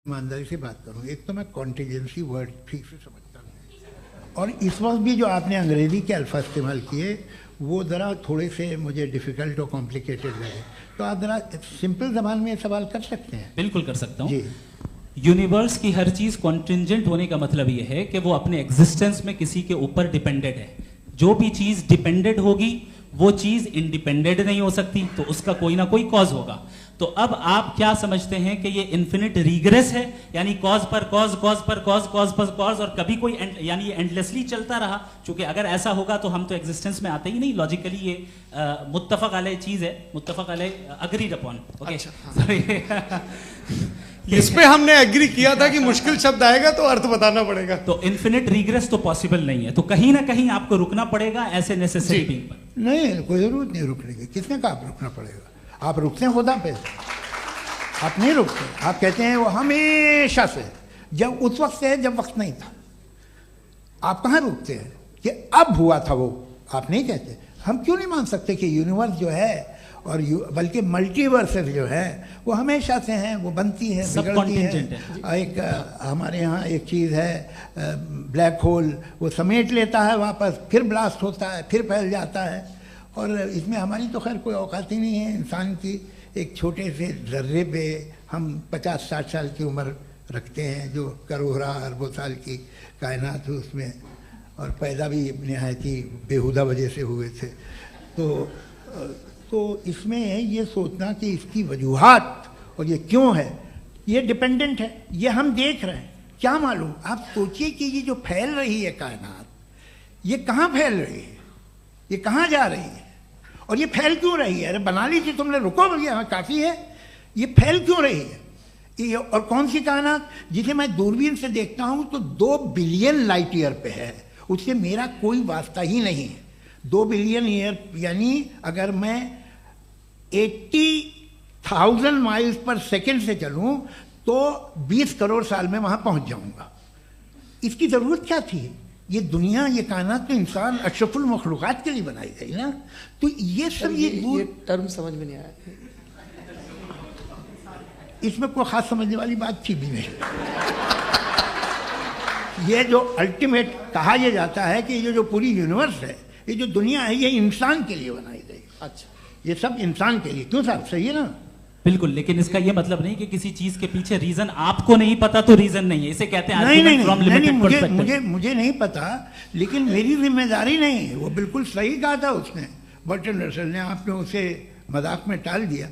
ईमानदारी से बात करूं, एक तो मैं कॉन्टीजेंसी वर्ड ठीक से समझता नहीं, और इस वक्त भी जो आपने अंग्रेजी के अल्फाज इस्तेमाल किए वो ज़रा थोड़े से मुझे डिफ़िकल्ट और कॉम्प्लिकेटेड लगे, तो आप ज़रा सिंपल ज़बान में सवाल कर सकते हैं? बिल्कुल कर सकता हूँ जी। यूनिवर्स की हर चीज कॉन्टिंजेंट होने का मतलब ये है कि वो अपने एग्जिस्टेंस में किसी के ऊपर डिपेंडेंट है। जो भी चीज डिपेंडेंट होगी वो चीज इंडिपेंडेंट नहीं हो सकती, तो उसका कोई ना कोई कॉज होगा। तो अब आप क्या समझते हैं कि ये इन्फिनिट रिग्रेस है, यानी कॉज पर कॉज, कॉज पर कॉज, कॉज पर कॉज, और कभी कोई यानी ये एंडलेसली चलता रहा? क्योंकि अगर ऐसा होगा तो हम तो एग्जिस्टेंस में आते ही नहीं। लॉजिकली ये मुत्तफक अलैह चीज है, मुत्तफक अलैह, अग्रीड अपॉन। ओके, इस पे हमने एग्री किया था कि मुश्किल शब्द आएगा तो अर्थ बताना पड़ेगा। तो इन्फिनिट रिग्रेस तो पॉसिबल नहीं है, तो कहीं ना कहीं आपको रुकना पड़ेगा ऐसे नेसेसिटी पर। नहीं, कोई जरूरत नहीं रुकने की। किसने कहा आप रुकना पड़ेगा? आप रुकते हैं खुदा पे, आप नहीं रुकते। आप कहते हैं वो हमेशा से, जब उस वक्त से जब वक्त नहीं था। आप कहाँ रुकते हैं कि अब हुआ था वो? आप नहीं कहते। हम क्यों नहीं मान सकते कि यूनिवर्स जो है और बल्कि मल्टीवर्सेस जो है वो हमेशा से हैं, वो बनती है, बिगड़ती है। एक हमारे यहाँ एक चीज़ है ब्लैक होल, वो समेट लेता है वापस, फिर ब्लास्ट होता है, फिर फैल जाता है। और इसमें हमारी तो खैर कोई औकात ही नहीं है। इंसान की एक छोटे से ज़र्रे पे हम 50-60 साल की उम्र रखते हैं, जो करोड़ों अरबों साल की कायनात है उसमें, और पैदा भी नहायत ही बेहुदा वजह से हुए थे। तो इसमें ये सोचना कि इसकी वजूहात और ये क्यों है, ये डिपेंडेंट है, ये हम देख रहे हैं, क्या मालूम। आप सोचिए कि ये जो फैल रही है कायनात, ये कहाँ फैल रही है, ये कहाँ जा रही है, और ये फैल क्यों रही है? अरे बना ली थी तुमने, रुको भैया, काफ़ी है। ये फैल क्यों रही है? ये और कौन सी कायनात जिसे मैं दूरबीन से देखता हूँ तो 2 बिलियन लाइट ईयर पे है, उससे मेरा कोई वास्ता ही नहीं है। 2 बिलियन ईयर यानी अगर मैं 80,000 माइल्स पर सेकेंड से चलूं तो 20 करोड़ साल में वहां पहुंच जाऊंगा। इसकी जरूरत क्या थी? ये दुनिया, ये कायनात तो इंसान अशरफुल मखलूकात के लिए बनाई गई ना। तो ये सब ये टर्म समझ में नहीं आया, इसमें कोई खास समझने वाली बात थी भी नहीं। ये जो अल्टीमेट कहा यह जाता है कि ये जो पूरी यूनिवर्स है, ये जो दुनिया है, ये इंसान के लिए बनाई गई। अच्छा, ये सब इंसान के लिए। क्यों साहब, सही है ना? बिल्कुल, लेकिन इसका ये मतलब नहीं कि किसी चीज के पीछे रीजन आपको नहीं पता तो रीजन नहीं है। इसे कहते हैं नहीं, मुझे नहीं पता, लेकिन मेरी जिम्मेदारी नहीं है। वो बिल्कुल सही कहा था उसने, बर्टन रसल ने। आपने उसे मजाक में टाल दिया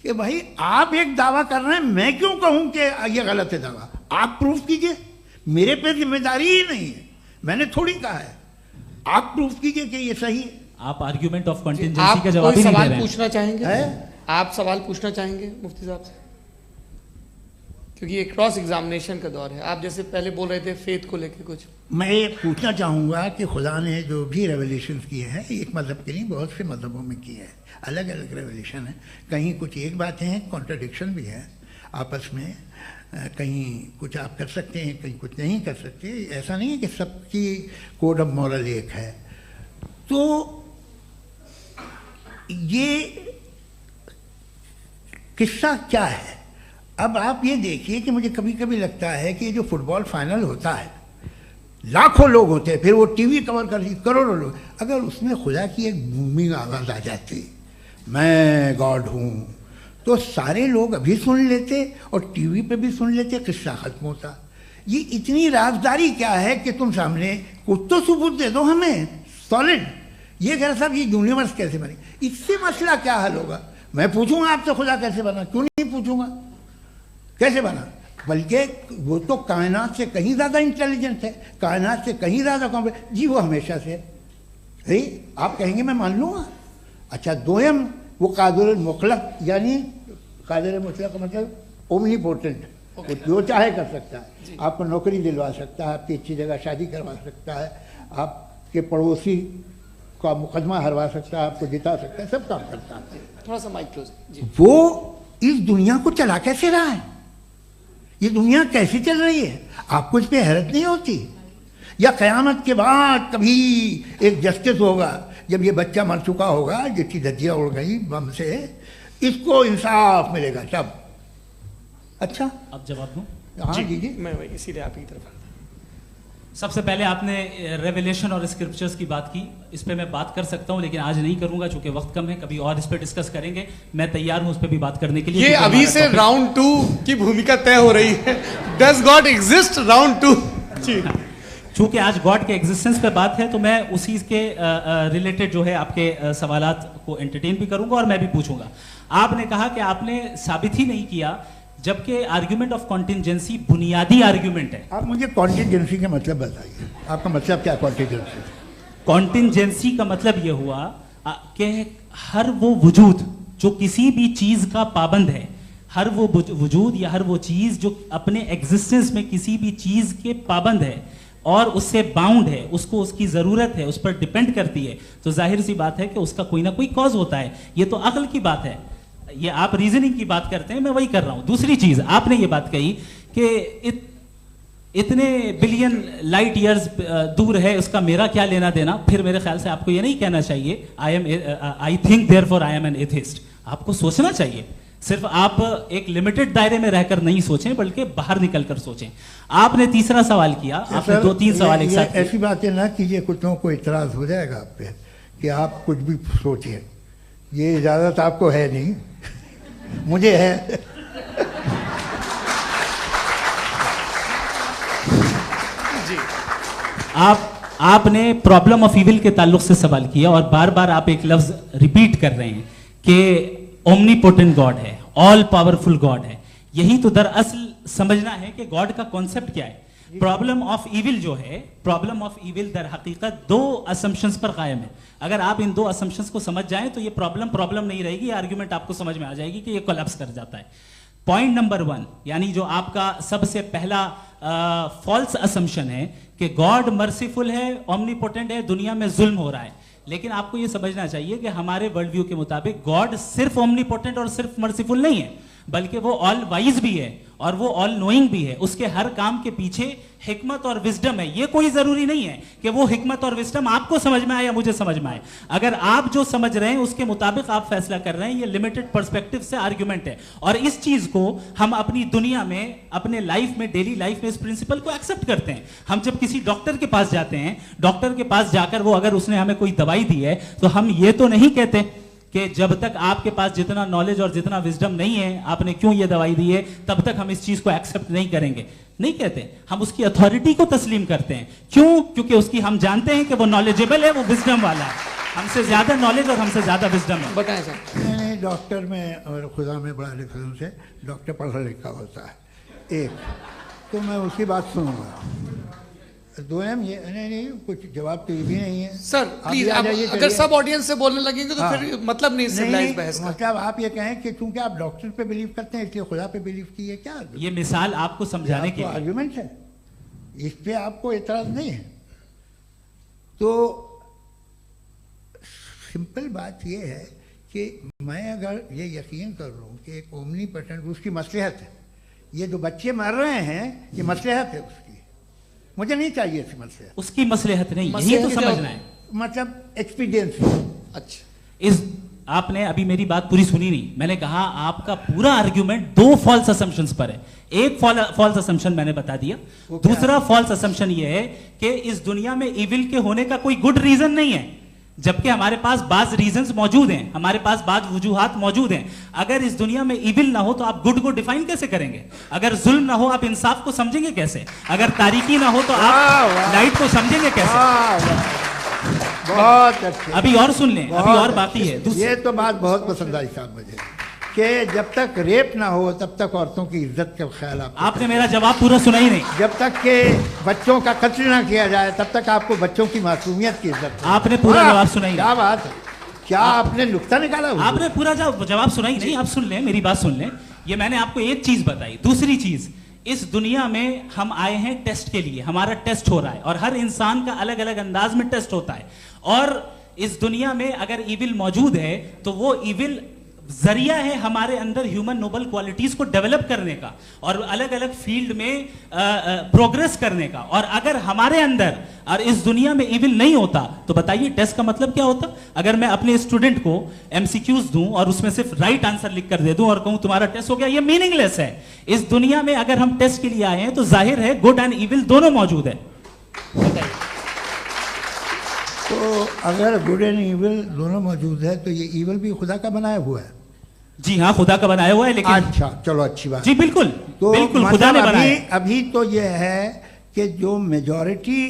कि भाई आप एक दावा कर रहे हैं, मैं क्यों कहूं कि ये गलत है दावा? आप प्रूफ कीजिए, मेरे पे जिम्मेदारी ही नहीं है, मैंने थोड़ी कहा है। आप प्रूफ कीजिए कि ये सही है। आप आर्ग्यूमेंट ऑफ कंटिजेंसी का जवाब ही नहीं दे रहे हैं। पूछना चाहेंगे? आप सवाल पूछना चाहेंगे मुफ्ती साहब से? क्योंकि ये क्रॉस एग्जामिनेशन का दौर है। आप जैसे पहले बोल रहे थे फेथ को लेके कुछ, मैं ये पूछना चाहूँगा कि खुदा ने जो भी रेवोल्यूशन किए हैं, एक मज़हब के नहीं बहुत से मज़हबों में किए हैं, अलग अलग रेवोल्यूशन है। कहीं कुछ एक बातें हैं, कॉन्ट्रडिक्शन भी है आपस में, कहीं कुछ आप कर सकते हैं, कहीं कुछ नहीं कर सकते। ऐसा नहीं है कि सबकी कोड ऑफ मॉरल एक है। तो ये किस्सा क्या है? अब आप ये देखिए कि मुझे कभी कभी लगता है कि ये जो फुटबॉल फाइनल होता है, लाखों लोग होते हैं, फिर वो टीवी कवर करती, करोड़ों लोग, अगर उसमें खुदा की एक बूमिंग आवाज़ आ जाती, मैं गॉड हूँ, तो सारे लोग अभी सुन लेते और टीवी पे भी सुन लेते, किस्सा खत्म होता। ये इतनी राजदारी क्या है कि तुम सामने कुछ तो सबूत दे दो हमें सॉलिड। ये कह साहब ये यूनिवर्स कैसे बनी, इससे मसला क्या हल होगा? मैं पूछूंगा आपसे खुदा कैसे बना? क्यों नहीं पूछूंगा कैसे बना? बल्कि वो तो कायनात से कहीं ज़्यादा इंटेलिजेंट है, कायनात से कहीं ज़्यादा कॉम्प्लेक्स। जी वो हमेशा से है। आप कहेंगे मैं मान लूँगा। अच्छा, दोयम वो कादिर मुतलक, यानी कादिर मुतलक का मतलब ओमनीपोटेंट, वो जो चाहे कर सकता है। आपको नौकरी दिलवा सकता है, आपकी अच्छी जगह शादी करवा सकता है, आपके पड़ोसी का मुकदमा हरवा सकता है, आपको जिता सकता है, सब काम करता है। थोड़ा सा माइक क्लोज जी। वो इस दुनिया को चला कैसे रहा है? ये दुनिया कैसे चल रही है? आपको इस पर हैरत नहीं होती? या क़यामत के बाद कभी एक जस्टिस होगा, जब ये बच्चा मर चुका होगा, जिसकी धज्जियाँ उड़ गई बम से, इसको इंसाफ मिलेगा तब। अच्छा, अब जवाब दूं? हाँ जी, जी। मैं वही इसीलिए आप ही की तरफ आ रहा था। सबसे पहले आपने रेवलेशन और स्क्रिप्चर्स की बात की, इस पे मैं बात कर सकता हूं लेकिन आज नहीं करूंगा चूंकि वक्त कम है, कभी और इस पे डिस्कस करेंगे। मैं तैयार हूं उस पे भी बात करने के लिए। ये क्योंकि अभी हमारा से topic- राउंड 2 की भूमिका तय हो रही है। Does God exist round 2? जी चूंकि आज गॉड के एग्जिस्टेंस पे बात है तो मैं उसी के रिलेटेड जो है आपके सवालात को एंटरटेन भी करूंगा और मैं भी पूछूंगा। आपने कहा कि आपने साबित ही नहीं किया, जबकि आर्ग्यूमेंट ऑफ कॉन्टिजेंसी बुनियादी आर्ग्यूमेंट है। आप मुझे कॉन्टिजेंसी का मतलब बताइए, आपका मतलब क्या कॉन्टिजेंसी? कॉन्टिजेंसी का मतलब यह हुआ कि हर वो वजूद जो किसी भी चीज का पाबंद है, हर वो वजूद या हर वो चीज जो अपने एग्जिस्टेंस में किसी भी चीज के पाबंद है और उससे बाउंड है, उसको उसकी जरूरत है, उस पर डिपेंड करती है, तो जाहिर सी बात है कि उसका कोई ना कोई कॉज होता है। ये तो अक्ल की बात है, ये आप रीजनिंग की बात करते हैं, मैं वही कर रहा हूं। दूसरी चीज आपने ये बात कही कि इतने बिलियन लाइट ईयर्स दूर है, उसका मेरा क्या लेना देना। फिर मेरे ख्याल से आपको ये नहीं कहना चाहिए I think therefore I am an atheist. आपको सोचना चाहिए, सिर्फ आप एक लिमिटेड दायरे में रहकर नहीं सोचें बल्कि बाहर निकलकर सोचें। आपने तीसरा सवाल किया, आपने सर, 2-3 सवाल एक साथ किए। ऐसी बातें ना कीजिए, कुछ लोगों को इतराज हो जाएगा आप पे कि आप कुछ भी सोचिए। ये इजाजत आपको है नहीं, मुझे है। आपने प्रॉब्लम ऑफ इविल के ताल्लुक से सवाल किया और बार बार आप एक लफ्ज रिपीट कर रहे हैं कि ओमनीपोटेंट गॉड है, ऑल पावरफुल गॉड है। यही तो दरअसल समझना है कि गॉड का कॉन्सेप्ट क्या है। प्रॉब्लम ऑफ इविल जो है, प्रॉब्लम ऑफ इविल दर हकीकत 2 असम्पशंस पर कायम है। अगर आप इन 2 असम्पशंस को समझ जाएं तो ये प्रॉब्लम नहीं रहेगी, आर्ग्यूमेंट आपको समझ में आ जाएगी कि ये कोलैप्स कर जाता है। पॉइंट नंबर 1, यानी जो आपका सबसे पहला फॉल्स असम्पशन है कि गॉड मर्सीफुल है, ओमनीपोटेंट है, दुनिया में जुल्म हो रहा है। लेकिन आपको यह समझना चाहिए कि हमारे वर्ल्ड व्यू के मुताबिक गॉड सिर्फ ओमनीपोटेंट और सिर्फ मर्सीफुल नहीं है, बल्कि वो ऑल वाइज भी है और वो ऑल नोइंग भी है। उसके हर काम के पीछे हिकमत और विजडम है। ये कोई जरूरी नहीं है कि वो हिकमत और विजडम आपको समझ में आए या मुझे समझ में आए। अगर आप जो समझ रहे हैं उसके मुताबिक आप फैसला कर रहे हैं, ये लिमिटेड पर्सपेक्टिव से आर्ग्यूमेंट है। और इस चीज को हम अपनी दुनिया में, अपने लाइफ में, डेली लाइफ में इस प्रिंसिपल को एक्सेप्ट करते हैं। हम जब किसी डॉक्टर के पास जाते हैं, डॉक्टर के पास जाकर वो अगर उसने हमें कोई दवाई दी है तो हम ये तो नहीं कहते कि जब तक आपके पास जितना नॉलेज और जितना विजडम नहीं है, आपने क्यों ये दवाई दी है, तब तक हम इस चीज को एक्सेप्ट नहीं करेंगे। नहीं कहते, हम उसकी अथॉरिटी को तस्लीम करते हैं। क्यों? क्योंकि उसकी हम जानते हैं कि वो नॉलेजेबल है, वो विजडम वाला है, हमसे ज्यादा नॉलेज और हमसे ज्यादा विजडम है। बताएं सर। मैंने डॉक्टर में और खुदा में बड़ा लिखा से डॉक्टर पढ़ा लिखा होता है एक, तो मैं उसकी बात सुनूंगा। दोनों ये नहीं कुछ जवाब तो ये भी नहीं है सर। प्लीज आप अगर सब ऑडियंस से बोलने लगेंगे तो फिर मतलब नहीं सिविलाइज्ड बहस का। मतलब आप ये कहें कि चूंकि आप डॉक्टर पे बिलीव करते हैं इसलिए खुदा पे बिलीव कीजिए, क्या ये मिसाल आपको समझाने के लिए आर्गुमेंट है, इस पे आपको एतराज नहीं है। तो सिंपल बात ये है कि मैं अगर ये यकीन कर लूँ कि एक ओमनीपोटेंट, उसकी मसलहत है, ये जो बच्चे मर रहे हैं ये मसलहत है उसकी, मुझे नहीं चाहिए इसकी मसलहत। उसकी मसलहत नहीं, यही तो समझना है, मतलब एक्सपीरियंस। अच्छा, इस आपने अभी मेरी बात पूरी सुनी नहीं। मैंने कहा आपका पूरा आर्ग्यूमेंट 2 फॉल्स असम्पशंस पर है। एक फॉल्स असम्पशन मैंने बता दिया, दूसरा फॉल्स असम्पशन ये है कि इस दुनिया में इविल के होने का कोई गुड रीजन नहीं है, जबकि हमारे पास बाज रीजंस मौजूद हैं, हमारे पास बाज वजूहात मौजूद हैं। अगर इस दुनिया में इविल ना हो तो आप गुड को डिफाइन कैसे करेंगे? अगर जुल्म ना हो आप इंसाफ को समझेंगे कैसे? अगर तारीकी ना हो तो आप लाइट को समझेंगे कैसे? बहुत अच्छे। अभी और सुन लें, अभी और बाकी है। ये तो बात बहुत पसंद आई साहब मुझे कि जब तक रेप ना हो तब तक औरतों की इज्जत का ख्याल आपने मेरा जवाब पूरा सुना ही नहीं। जब तक के बच्चों का कत्ल ना किया जाए तब तक आपको बच्चों की मासूमियत की इज्जत। आपने पूरा जवाब सुना ही नहीं। क्या बात है, क्या आपने नुक्ता निकाला? आपने पूरा जवाब सुना ही नहीं। आप सुन लें, मेरी बात सुन लें। ये मैंने आपको एक चीज बताई। दूसरी चीज, इस दुनिया में हम आए हैं टेस्ट के लिए, हमारा टेस्ट हो रहा है और हर इंसान का अलग अलग अंदाज में टेस्ट होता है। और इस दुनिया में अगर इविल मौजूद है तो वो इविल जरिया है हमारे अंदर ह्यूमन नोबल क्वालिटीज को डेवलप करने का और अलग अलग फील्ड में प्रोग्रेस करने का। और अगर हमारे अंदर और इस दुनिया में इविल नहीं होता तो बताइए टेस्ट का मतलब क्या होता? अगर मैं अपने स्टूडेंट को एमसीक्यूज दूं और उसमें सिर्फ राइट आंसर लिख कर दे दूं और कहूं तुम्हारा टेस्ट हो गया, ये मीनिंगलेस है। इस दुनिया में अगर हम टेस्ट के लिए आए हैं तो जाहिर है गुड एंड इविल दोनों मौजूद है। तो अगर गुड एंड इविल दोनों मौजूद है तो ये इविल भी खुदा का बनाया हुआ है। जी हाँ, खुदा का बनाया हुआ है, लेकिन अच्छा चलो अच्छी बात। जी बिल्कुल, तो बिल्कुल खुदा ने बनाया। अभी तो ये है कि जो मेजॉरिटी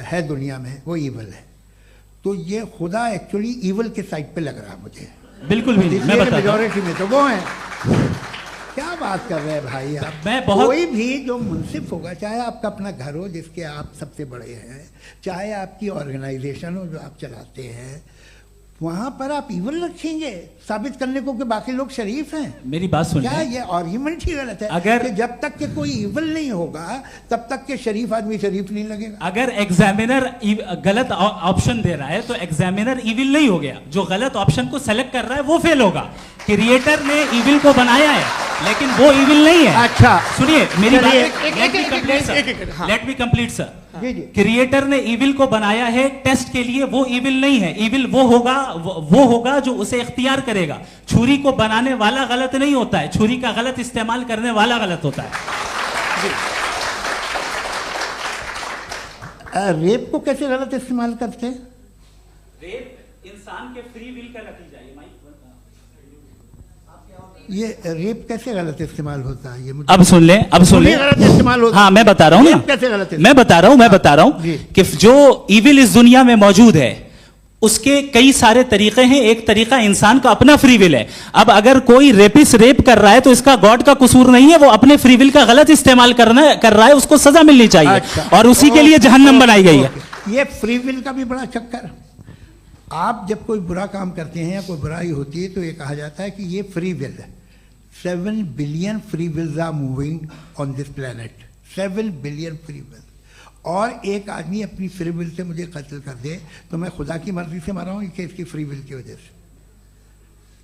है दुनिया में वो इविल है, तो ये खुदा एक्चुअली इविल के साइड पे लग रहा है मुझे। बिल्कुल भी मैं बताता हूं। मेजॉरिटी में तो वो है। क्या बात कर रहे हैं भाई आप? मैं बहुत कोई भी जो मुंसिफ होगा, चाहे आपका अपना घर हो जिसके आप सबसे बड़े हैं, चाहे आपकी ऑर्गेनाइजेशन हो जो आप चलाते हैं, वहां पर आप इविल रखेंगे साबित करने को कि बाकी लोग शरीफ हैं। मेरी बात सुनिए, क्या ये आर्ग्यूमेंट ही गलत है? अगर कि जब तक के कोई इविल नहीं होगा तब तक के शरीफ आदमी शरीफ नहीं लगेगा। अगर एग्जामिनर गलत ऑप्शन दे रहा है तो एग्जामिनर इविल नहीं हो गया, जो गलत ऑप्शन को सेलेक्ट कर रहा है वो फेल होगा। क्रिएटर ने इविल को बनाया है लेकिन वो इविल नहीं है। अच्छा सुनिए मेरी बात, हाँ। Let me complete sir. जी जी। क्रिएटर ने इविल को बनाया है टेस्ट के लिए, वो इविल नहीं है। इविल वो होगा जो उसे इख्तियार करेगा। छुरी को बनाने वाला गलत नहीं होता है, छुरी का गलत इस्तेमाल करने वाला गलत होता है। रेप को कैसे गलत इस्तेमाल करते हैं? रेप इंसान के फ्री विल का नतीजा है। ये रेप कैसे गलत इस्तेमाल होता है? ये मुझे अब सुन ले, अब सुन ले। गलत इस्तेमाल होता है। हाँ मैं बता रहा हूँ ना, कैसे गलत इस्तेमाल? मैं बता रहा हूँ कि जो इविल इस दुनिया में मौजूद है उसके कई सारे तरीके हैं। एक तरीका इंसान का अपना फ्री विल है। अब अगर कोई रेपिस्ट रेप कर रहा है तो इसका गॉड का कसूर नहीं है, वो अपने फ्री विल का गलत इस्तेमाल कर रहा है, उसको सजा मिलनी चाहिए। अच्छा, और उसी के लिए जहन्नम बनाई गई है। ये फ्री विल का भी बड़ा चक्कर। आप जब कोई बुरा काम करते हैं या कोई बुराई होती है तो ये कहा जाता है कि ये फ्री विल है। 7 billion free wills are moving on this planet. 7 billion free will. और एक आदमी अपनी फ्री विल से मुझे कत्ल कर दे तो मैं खुदा की मर्जी से मरा हूं कि इसकी फ्री विल की वजह से?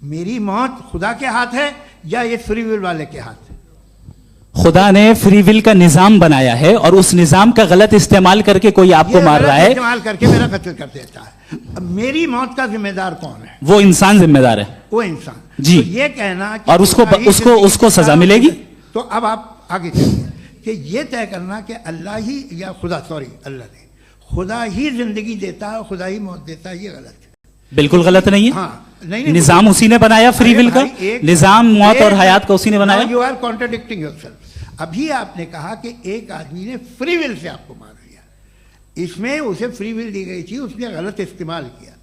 मेरी मौत खुदा के हाथ है या ये फ्री विल वाले के हाथ है? खुदा ने फ्री विल का निजाम बनाया है और उस निजाम का गलत इस्तेमाल करके कोई आपको मार रहा है, इस्तेमाल करके मेरा कत्ल कर देता है। अब मेरी मौत का जिम्मेदार कौन है? वो इंसान जिम्मेदार है। वो इंसान जी। तो ये कहना कि और उसको सजा मिलेगी। तो अब आप आगे चलिए कि ये तय करना कि अल्लाह ही या खुदा, अल्लाह ने, खुदा ही जिंदगी देता है, खुदा ही मौत देता है, ये गलत है। बिल्कुल गलत नहीं है। हाँ, नहीं, निजाम उसी ने बनाया फ्री विल का, निजाम मौत और हयात का उसी ने बनाया। You are contradicting yourself. अभी आपने कहा कि एक आदमी ने फ्री विल से आपको मार दिया, इसमें उसे फ्री विल दी गई थी, उसने गलत इस्तेमाल किया।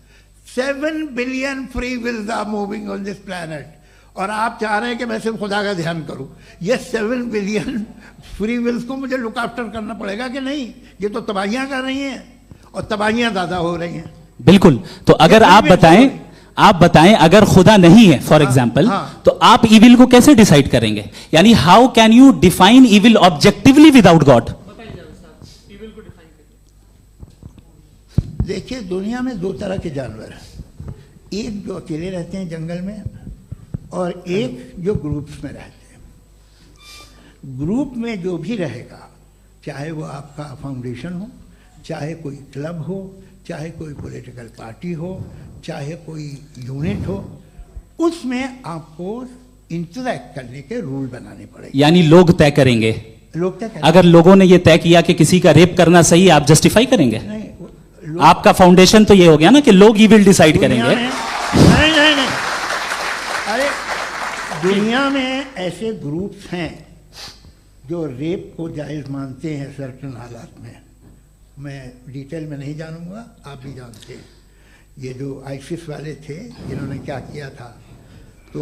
7 billion free wills are moving on this planet और आप चाह रहे हैं कि मैं सिर्फ खुदा का ध्यान करूं। ये 7 बिलियन फ्री विल्स को मुझे लुक आफ्टर करना पड़ेगा कि नहीं? ये तो तबाहियां कर रही हैं और तबाहियां ज्यादा हो रही हैं। बिल्कुल। तो अगर आप बताएं अगर खुदा नहीं है फॉर एग्जाम्पल, तो आप इविल को कैसे डिसाइड करेंगे? यानी how can you define evil objectively without God? देखिए दुनिया में 2 तरह के जानवर हैं। एक जो अकेले रहते हैं जंगल में और एक जो ग्रुप्स में रहते हैं। ग्रुप में जो भी रहेगा, चाहे वो आपका फाउंडेशन हो, चाहे कोई क्लब हो, चाहे कोई पॉलिटिकल पार्टी हो, चाहे कोई यूनिट हो, उसमें आपको इंटरैक्ट करने के रूल बनाने पड़ेंगे। यानी लोग तय करेंगे। लोग तय करेंगे। अगर लोगों ने ये तय किया कि किसी का रेप करना सही है, आप जस्टिफाई करेंगे? नहीं, आपका फाउंडेशन तो ये हो गया ना कि लोग ही विल डिसाइड करेंगे। नहीं, अरे दुनिया में ऐसे ग्रुप्स हैं जो रेप को जायज़ मानते हैं सर्टेन हालात में। मैं डिटेल में नहीं जानूंगा, आप भी जानते हैं। ये जो आईसिस वाले थे इन्होंने क्या किया था, तो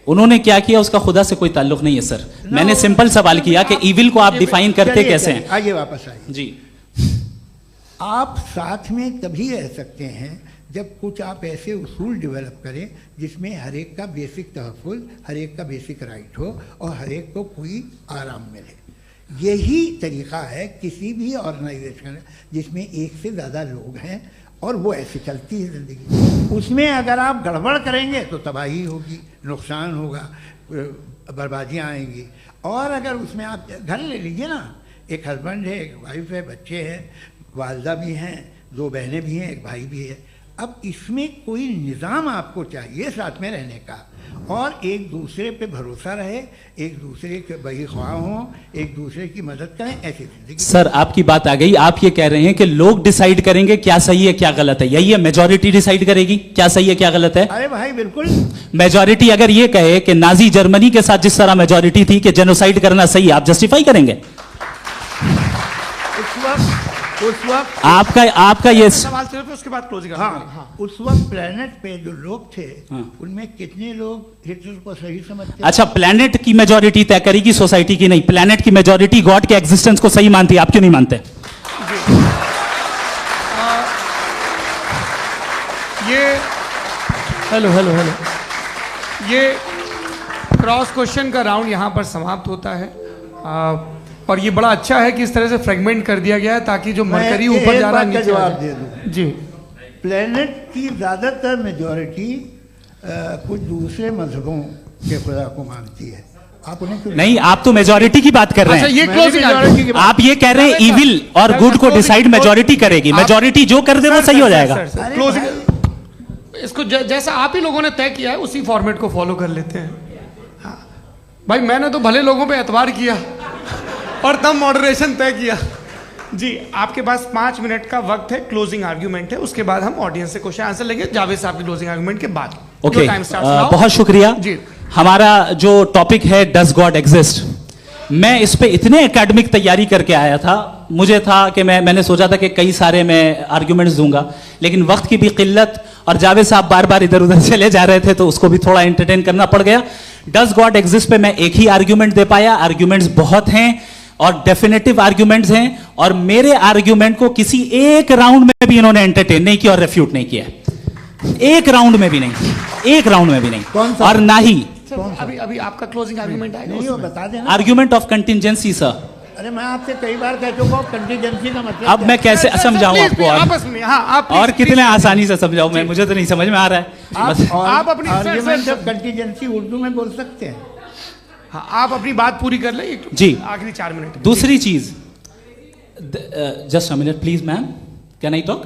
उन्होंने क्या किया उसका खुदा से कोई ताल्लुक नहीं है सर। मैंने सिंपल सवाल किया कि इविल को आप डिफाइन करते कैसे हैं? आइए वापस आइए जी। आप साथ में तभी रह सकते हैं जब कुछ आप ऐसे उसूल डेवलप करें जिसमें हर एक का बेसिक तहफ़्फ़ुज़, हर एक का बेसिक राइट हो और हर एक को कोई आराम मिले। यही तरीक़ा है किसी भी ऑर्गेनाइजेशन जिसमें एक से ज़्यादा लोग हैं और वो ऐसे चलती है ज़िंदगी। उसमें अगर आप गड़बड़ करेंगे तो तबाही होगी, नुकसान होगा, बर्बादियाँ आएंगी। और अगर उसमें आप घर ले लीजिए ना, एक हस्बैंड है, एक वाइफ है, बच्चे हैं, वालदा भी हैं, 2 बहनें भी हैं, एक भाई भी है। अब इसमें कोई निज़ाम आपको चाहिए साथ में रहने का, और एक दूसरे पे भरोसा रहे, एक दूसरे के बहीख्वाह हों, एक दूसरे की मदद करें, ऐसी जिंदगी। सर आपकी बात आ गई, आप ये कह रहे हैं कि लोग डिसाइड करेंगे क्या सही है क्या गलत है, यही है मेजॉरिटी डिसाइड करेगी क्या सही है क्या गलत है? अरे भाई बिल्कुल। मेजॉरिटी अगर ये कहे कि नाजी जर्मनी के साथ जिस तरह मेजॉरिटी थी कि जेनोसाइड करना सही है, आप जस्टिफाई करेंगे? उस वक्त आपका ये सवाल सिर्फ उसके बाद क्लोजिंग। हाँ, उस वक्त प्लेनेट पे जो लोग थे, उनमें कितने लोग हिटलर को सही समझते? अच्छा, प्लेनेट की मेजॉरिटी तय करेगी, सोसाइटी की नहीं। प्लेनेट की मेजॉरिटी गॉड के एग्जिस्टेंस को सही मानती है, आप क्यों नहीं मानते? ये हेलो ये क्रॉस क्वेश्चन का राउंड यहाँ पर समाप्त होता है। और ये बड़ा अच्छा है कि इस तरह से फ्रेगमेंट कर दिया गया है ताकि जो मरकरी ऊपर जा रहा है नीचे जवाब दे दूं जी। प्लेनेट की ज़्यादातर मेजॉरिटी कुछ दूसरे मजहबों के खुदा को मानती है। आप उन्हें क्यों नहीं, आप तो मेजॉरिटी की बात कर रहे हैं। ये क्लोजिंग आप ये कह रहे हैं इविल और गुड को डिसाइड मेजॉरिटी करेगी, मेजॉरिटी जो कर दे वो सही हो जाएगा। क्लोजिंग इसको जैसा आप ही लोगों ने तय किया है उसी फॉर्मेट को फॉलो कर लेते हैं। हाँ भाई, मैंने तो भले लोगों पे एतबार किया और तब मॉडरेशन तय किया। जी, आपके पास 5 मिनट का वक्त है, क्लोजिंग आर्ग्यूमेंट है, उसके बाद हम ऑडियंस से क्वेश्चन आंसर लेंगे जावेद साहब की क्लोजिंग आर्ग्यूमेंट के बाद। ओके, बहुत शुक्रिया जी। हमारा जो टॉपिक है डज गॉड एग्जिस्ट, मैं इस पे इतने एकेडमिक तैयारी करके आया था, मुझे था कि मैंने सोचा था कि कई सारे मैं आर्ग्यूमेंट्स दूंगा, लेकिन वक्त की भी किल्लत और जावेद साहब बार बार इधर उधर चले जा रहे थे तो उसको भी थोड़ा एंटरटेन करना पड़ गया। डज गॉड एग्जिस्ट पे मैं एक ही आर्ग्यूमेंट दे पाया, आर्ग्यूमेंट्स बहुत हैं और डेफिनेटिव आर्ग्यूमेंट्स हैं, और मेरे आर्ग्यूमेंट को किसी एक राउंड में भी इन्होंने एंटरटेन नहीं किया और रेफ्यूट नहीं किया, एक राउंड में भी नहीं, एक राउंड में भी नहीं। और ना ही अभी आपका क्लोजिंग आर्ग्यूमेंट आएगा, नहीं वो बता देना। Argument of contingency sir. अरे मैं आपसे कई बार कह चुका हूं कंटिजेंसी का मतलब अब मैं कैसे समझाऊं आपको? आपस में आप और कितने आसानी से समझाऊं मैं, मुझे तो नहीं समझ में आ रहा है। आप अपनी आर्ग्यूमेंट ऑफ कंटिजेंसी उर्दू में बोल सकते हैं। हाँ, आप अपनी बात पूरी कर लें जी, आखिरी 4 मिनट। दूसरी चीज, just a minute please ma'am, can I talk?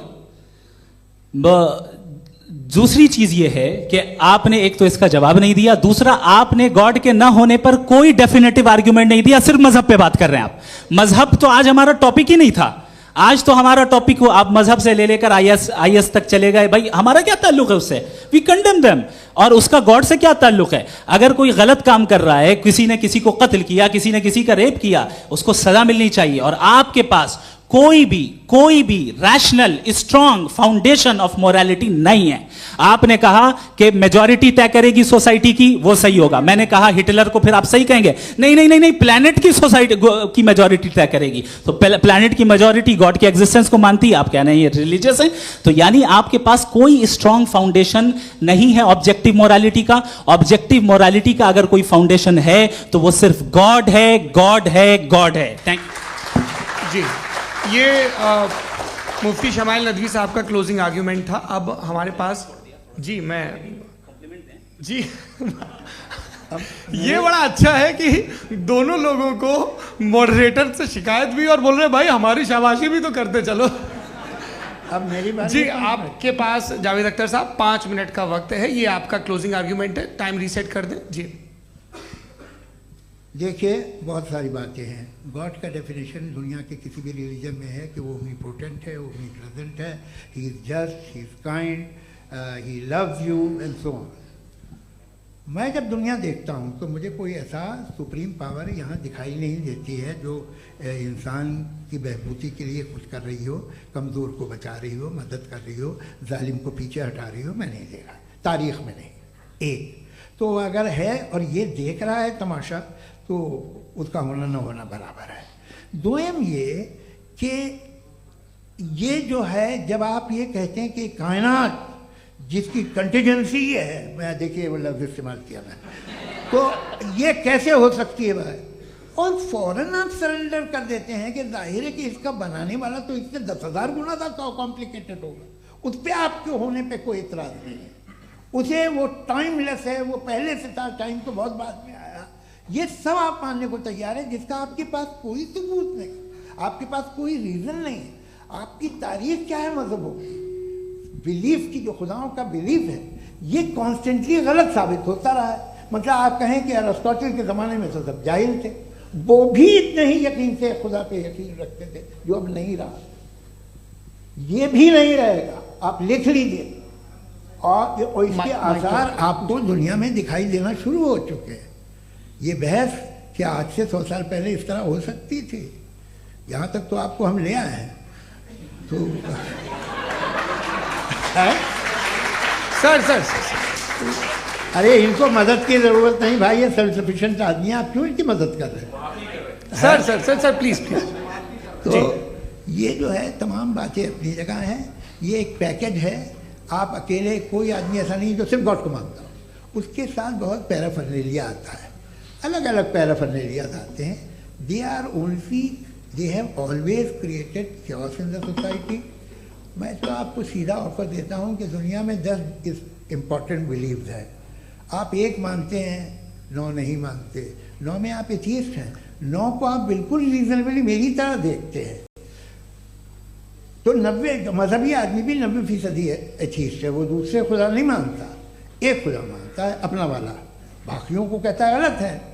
दूसरी चीज ये है कि आपने एक तो इसका जवाब नहीं दिया, दूसरा आपने गॉड के ना होने पर कोई डेफिनेटिव आर्ग्यूमेंट नहीं दिया, सिर्फ मजहब पे बात कर रहे हैं आप। मजहब तो आज हमारा टॉपिक ही नहीं था, आज तो हमारा टॉपिक हो, आप मजहब से ले लेकर आईएस तक चले गए। भाई हमारा क्या ताल्लुक है उससे? We condemn them. और उसका गॉड से क्या ताल्लुक है? अगर कोई गलत काम कर रहा है, किसी ने किसी को कत्ल किया, किसी ने किसी का रेप किया, उसको सजा मिलनी चाहिए। और आपके पास कोई भी rational strong foundation of morality नहीं है। आपने कहा कि मेजॉरिटी तय करेगी सोसाइटी की, वो सही होगा। मैंने कहा हिटलर को फिर आप सही कहेंगे, नहीं, प्लैनेट की सोसाइटी की मेजॉरिटी तय करेगी। तो प्लैनेट की मेजॉरिटी गॉड के एग्जिस्टेंस को मानती है, आप कह रहे हैं ये रिलीजियस है। तो यानी आपके पास कोई स्ट्रॉन्ग फाउंडेशन नहीं है ऑब्जेक्टिव मोरालिटी का। ऑब्जेक्टिव मोरालिटी का अगर कोई फाउंडेशन है तो वो सिर्फ गॉड है, गॉड है, गॉड है। थैंक जी। ये मुफ्ती शमाइल नदवी साहब का क्लोजिंग आर्ग्यूमेंट था। अब हमारे पास जी ये बड़ा अच्छा है कि दोनों लोगों को मॉडरेटर से शिकायत भी और बोल रहे भाई हमारी शाबाशी भी तो करते चलो। अब मेरी बात जी, आपके पास जावेद अख्तर साहब 5 मिनट का वक्त है, ये आपका क्लोजिंग आर्ग्यूमेंट है, टाइम रीसेट कर दें जी। देखिए, बहुत सारी बातें हैं। गॉड का डेफिनेशन दुनिया के किसी भी रिलीजन में है कि वो ओमनीपोटेंट है, ओमनीप्रेजेंट है, he is just, he is kind, he loves you and so on. मैं जब दुनिया देखता हूँ तो मुझे कोई ऐसा सुप्रीम पावर यहाँ दिखाई नहीं देती है जो इंसान की बहबूदी के लिए कुछ कर रही हो, कमज़ोर को बचा रही हो, मदद कर रही हो, जालिम को पीछे हटा रही हो। मैं नहीं देखा, तारीख़ में नहीं। एक तो अगर है और ये देख रहा है तमाशा, तो उसका होना न होना बराबर है। दोयम ये कि ये जो है, जब आप ये कहते हैं कि कायनात जिसकी कंटिजेंसी है, मैं देखिए वो लफ्ज़ इस्तेमाल किया मैं, तो ये कैसे हो सकती है भाई? और फौरन आप सरेंडर कर देते हैं कि जाहिर है कि इसका बनाने वाला तो इससे 10,000 गुना था कॉम्प्लिकेटेड होगा। उस पर आपके होने पे कोई इतराज़ नहीं है। उसे वो टाइमलेस है, वो पहले से था, टाइम तो बहुत बाद में आया, ये सब आप मानने को तैयार है, जिसका आपके पास कोई सबूत नहीं, आपके पास कोई रीज़न नहीं है। आपकी तारीख क्या है मजहबों की, बिलीफ की, जो खुदाओं का बिलीफ है, ये कॉन्स्टेंटली गलत साबित होता रहा है। मतलब आप कहें कि अरिस्टोटल के ज़माने में तो सब जाहिल थे, वो भी इतने ही यकीन से खुदा पे यकीन रखते थे, जो अब नहीं रहा, ये भी नहीं रहेगा, आप लिख लीजिए। और इसके आसार आपको दुनिया में दिखाई देना शुरू हो चुके हैं। ये बहस क्या आज से 100 साल पहले इस तरह हो सकती थी? यहाँ तक तो आपको हम ले आए हैं। तो सर अरे इनको मदद की ज़रूरत नहीं भाई, ये सेल्फ सफिशिएंट आदमी है, आप क्यों इनकी मदद कर रहे हैं? Sir please. तो ये जो है तमाम बातें अपनी जगह हैं। ये एक पैकेज है। आप अकेले, कोई आदमी ऐसा नहीं जो सिर्फ गॉड को मानता हो, उसके साथ बहुत पैराफर्नेलिया आता है, अलग अलग पैराफर्नेलिया आते हैं। They have always created chaos in the society. मैं तो आपको सीधा ऑफर देता हूँ कि दुनिया में 10 इम्पॉर्टेंट बिलीव्स है। आप 1 मानते हैं, 9 नहीं मानते, 9 में आप एथियस्ट हैं, 9 को आप बिल्कुल रीजनेबली मेरी तरह देखते हैं। तो 90 मजहबी आदमी भी 90% एथियस्ट है, वो दूसरे खुदा नहीं मानता, एक खुदा मानता है अपना वाला, बाकियों को कहता है गलत है।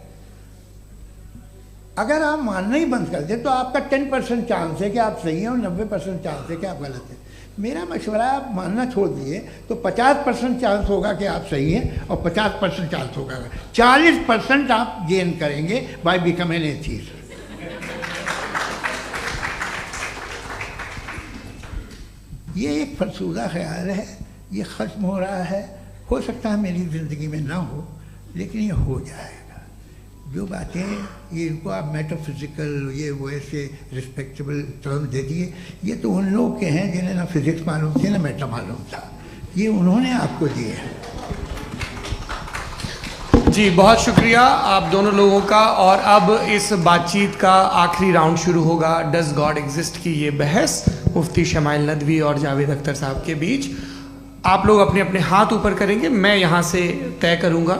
अगर आप मानना ही बंद कर दें तो आपका 10% चांस है कि आप सही हैं और 90% चांस है कि आप गलत हैं। मेरा मशवरा है आप मानना छोड़ दिए तो 50% चांस होगा कि आप सही हैं और 50% चांस होगा, 40% आप गेन करेंगे बाय बिकमिंग एन एथियस्ट। ये एक फरसूदा ख्याल है, ये ख़त्म हो रहा है। हो सकता है मेरी ज़िंदगी में ना हो, लेकिन ये हो जाएगा। जो बातें ये इनको आप मेटाफिज़िकल ये वो ऐसे रिस्पेक्टेबल टर्म दे दिए, ये तो उन लोग के हैं जिन्हें ना फिज़िक्स मालूम थी ना मेटा मालूम था, ये उन्होंने आपको दिए हैं। जी बहुत शुक्रिया आप दोनों लोगों का। और अब इस बातचीत का आखिरी राउंड शुरू होगा, डज गॉड एग्जिस्ट की ये बहस मुफ्ती शमाइल नदवी और जावेद अख्तर साहब के बीच। आप लोग अपने अपने हाथ ऊपर करेंगे, मैं यहाँ से तय करूँगा।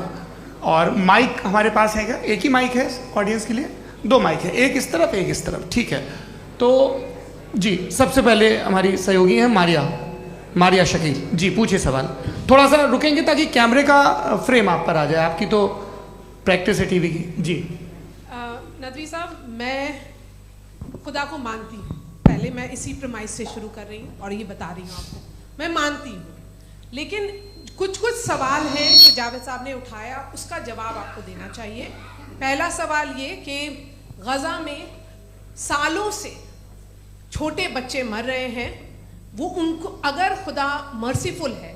और माइक हमारे पास है क्या? एक ही माइक है ऑडियंस के लिए? 2 माइक है, एक इस तरफ एक इस तरफ, ठीक है। तो जी सबसे पहले हमारी सहयोगी हैं मारिया शकील जी, पूछिए सवाल। थोड़ा सा रुकेंगे ताकि कैमरे का फ्रेम आप पर आ जाए, आपकी तो प्रैक्टिस है टीवी की। जी नदवी साहब, मैं खुदा को मानती हूँ, पहले मैं इसी प्रमाइस से शुरू कर रही हूँ और ये बता रही हूँ आपको, मैं मानती हूँ। लेकिन कुछ सवाल हैं जो जावेद साहब ने उठाया, उसका जवाब आपको देना चाहिए। पहला सवाल ये कि गज़ा में सालों से छोटे बच्चे मर रहे हैं, वो उनको, अगर खुदा मर्सीफुल है,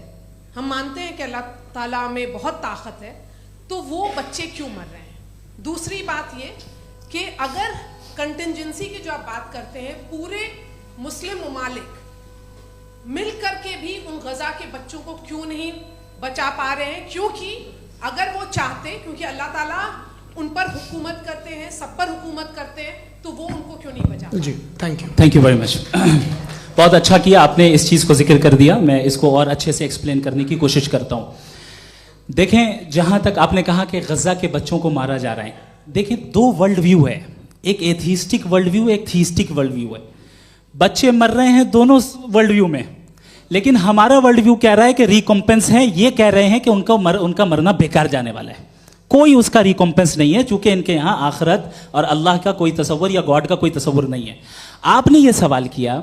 हम मानते हैं कि अल्लाह ताला में बहुत ताकत है, तो वो बच्चे क्यों मर रहे हैं? दूसरी बात ये कि अगर कंटिजेंसी की जो आप बात करते हैं, पूरे मुस्लिम ममालिक मिल करके भी उन गजा के बच्चों को क्यों नहीं बचा पा रहे हैं? क्योंकि अगर वो चाहते, क्योंकि अल्लाह ताला उन पर हुकूमत करते हैं, सब पर हुकूमत करते हैं, तो वो उनको क्यों नहीं बचा? जी थैंक यू वेरी मच। बहुत अच्छा किया आपने इस चीज़ को जिक्र कर दिया, मैं इसको और अच्छे से एक्सप्लेन करने की कोशिश करता हूँ। देखें, जहाँ तक आपने कहा कि गजा के बच्चों को मारा जा रहा है, देखिए 2 वर्ल्ड व्यू है, एक एथिस्टिक वर्ल्ड व्यू, एक थीस्टिक वर्ल्ड व्यू है। बच्चे मर रहे हैं दोनों वर्ल्ड व्यू में, लेकिन हमारा वर्ल्ड व्यू कह रहा है कि रिकॉम्पेंस है, ये कह रहे हैं कि उनका मरना बेकार जाने वाला है, कोई उसका रिकॉम्पेंस नहीं है, चूंकि इनके यहाँ आखिरत और अल्लाह का कोई तसव्वुर या गॉड का कोई तसव्वुर नहीं है। आपने ये सवाल किया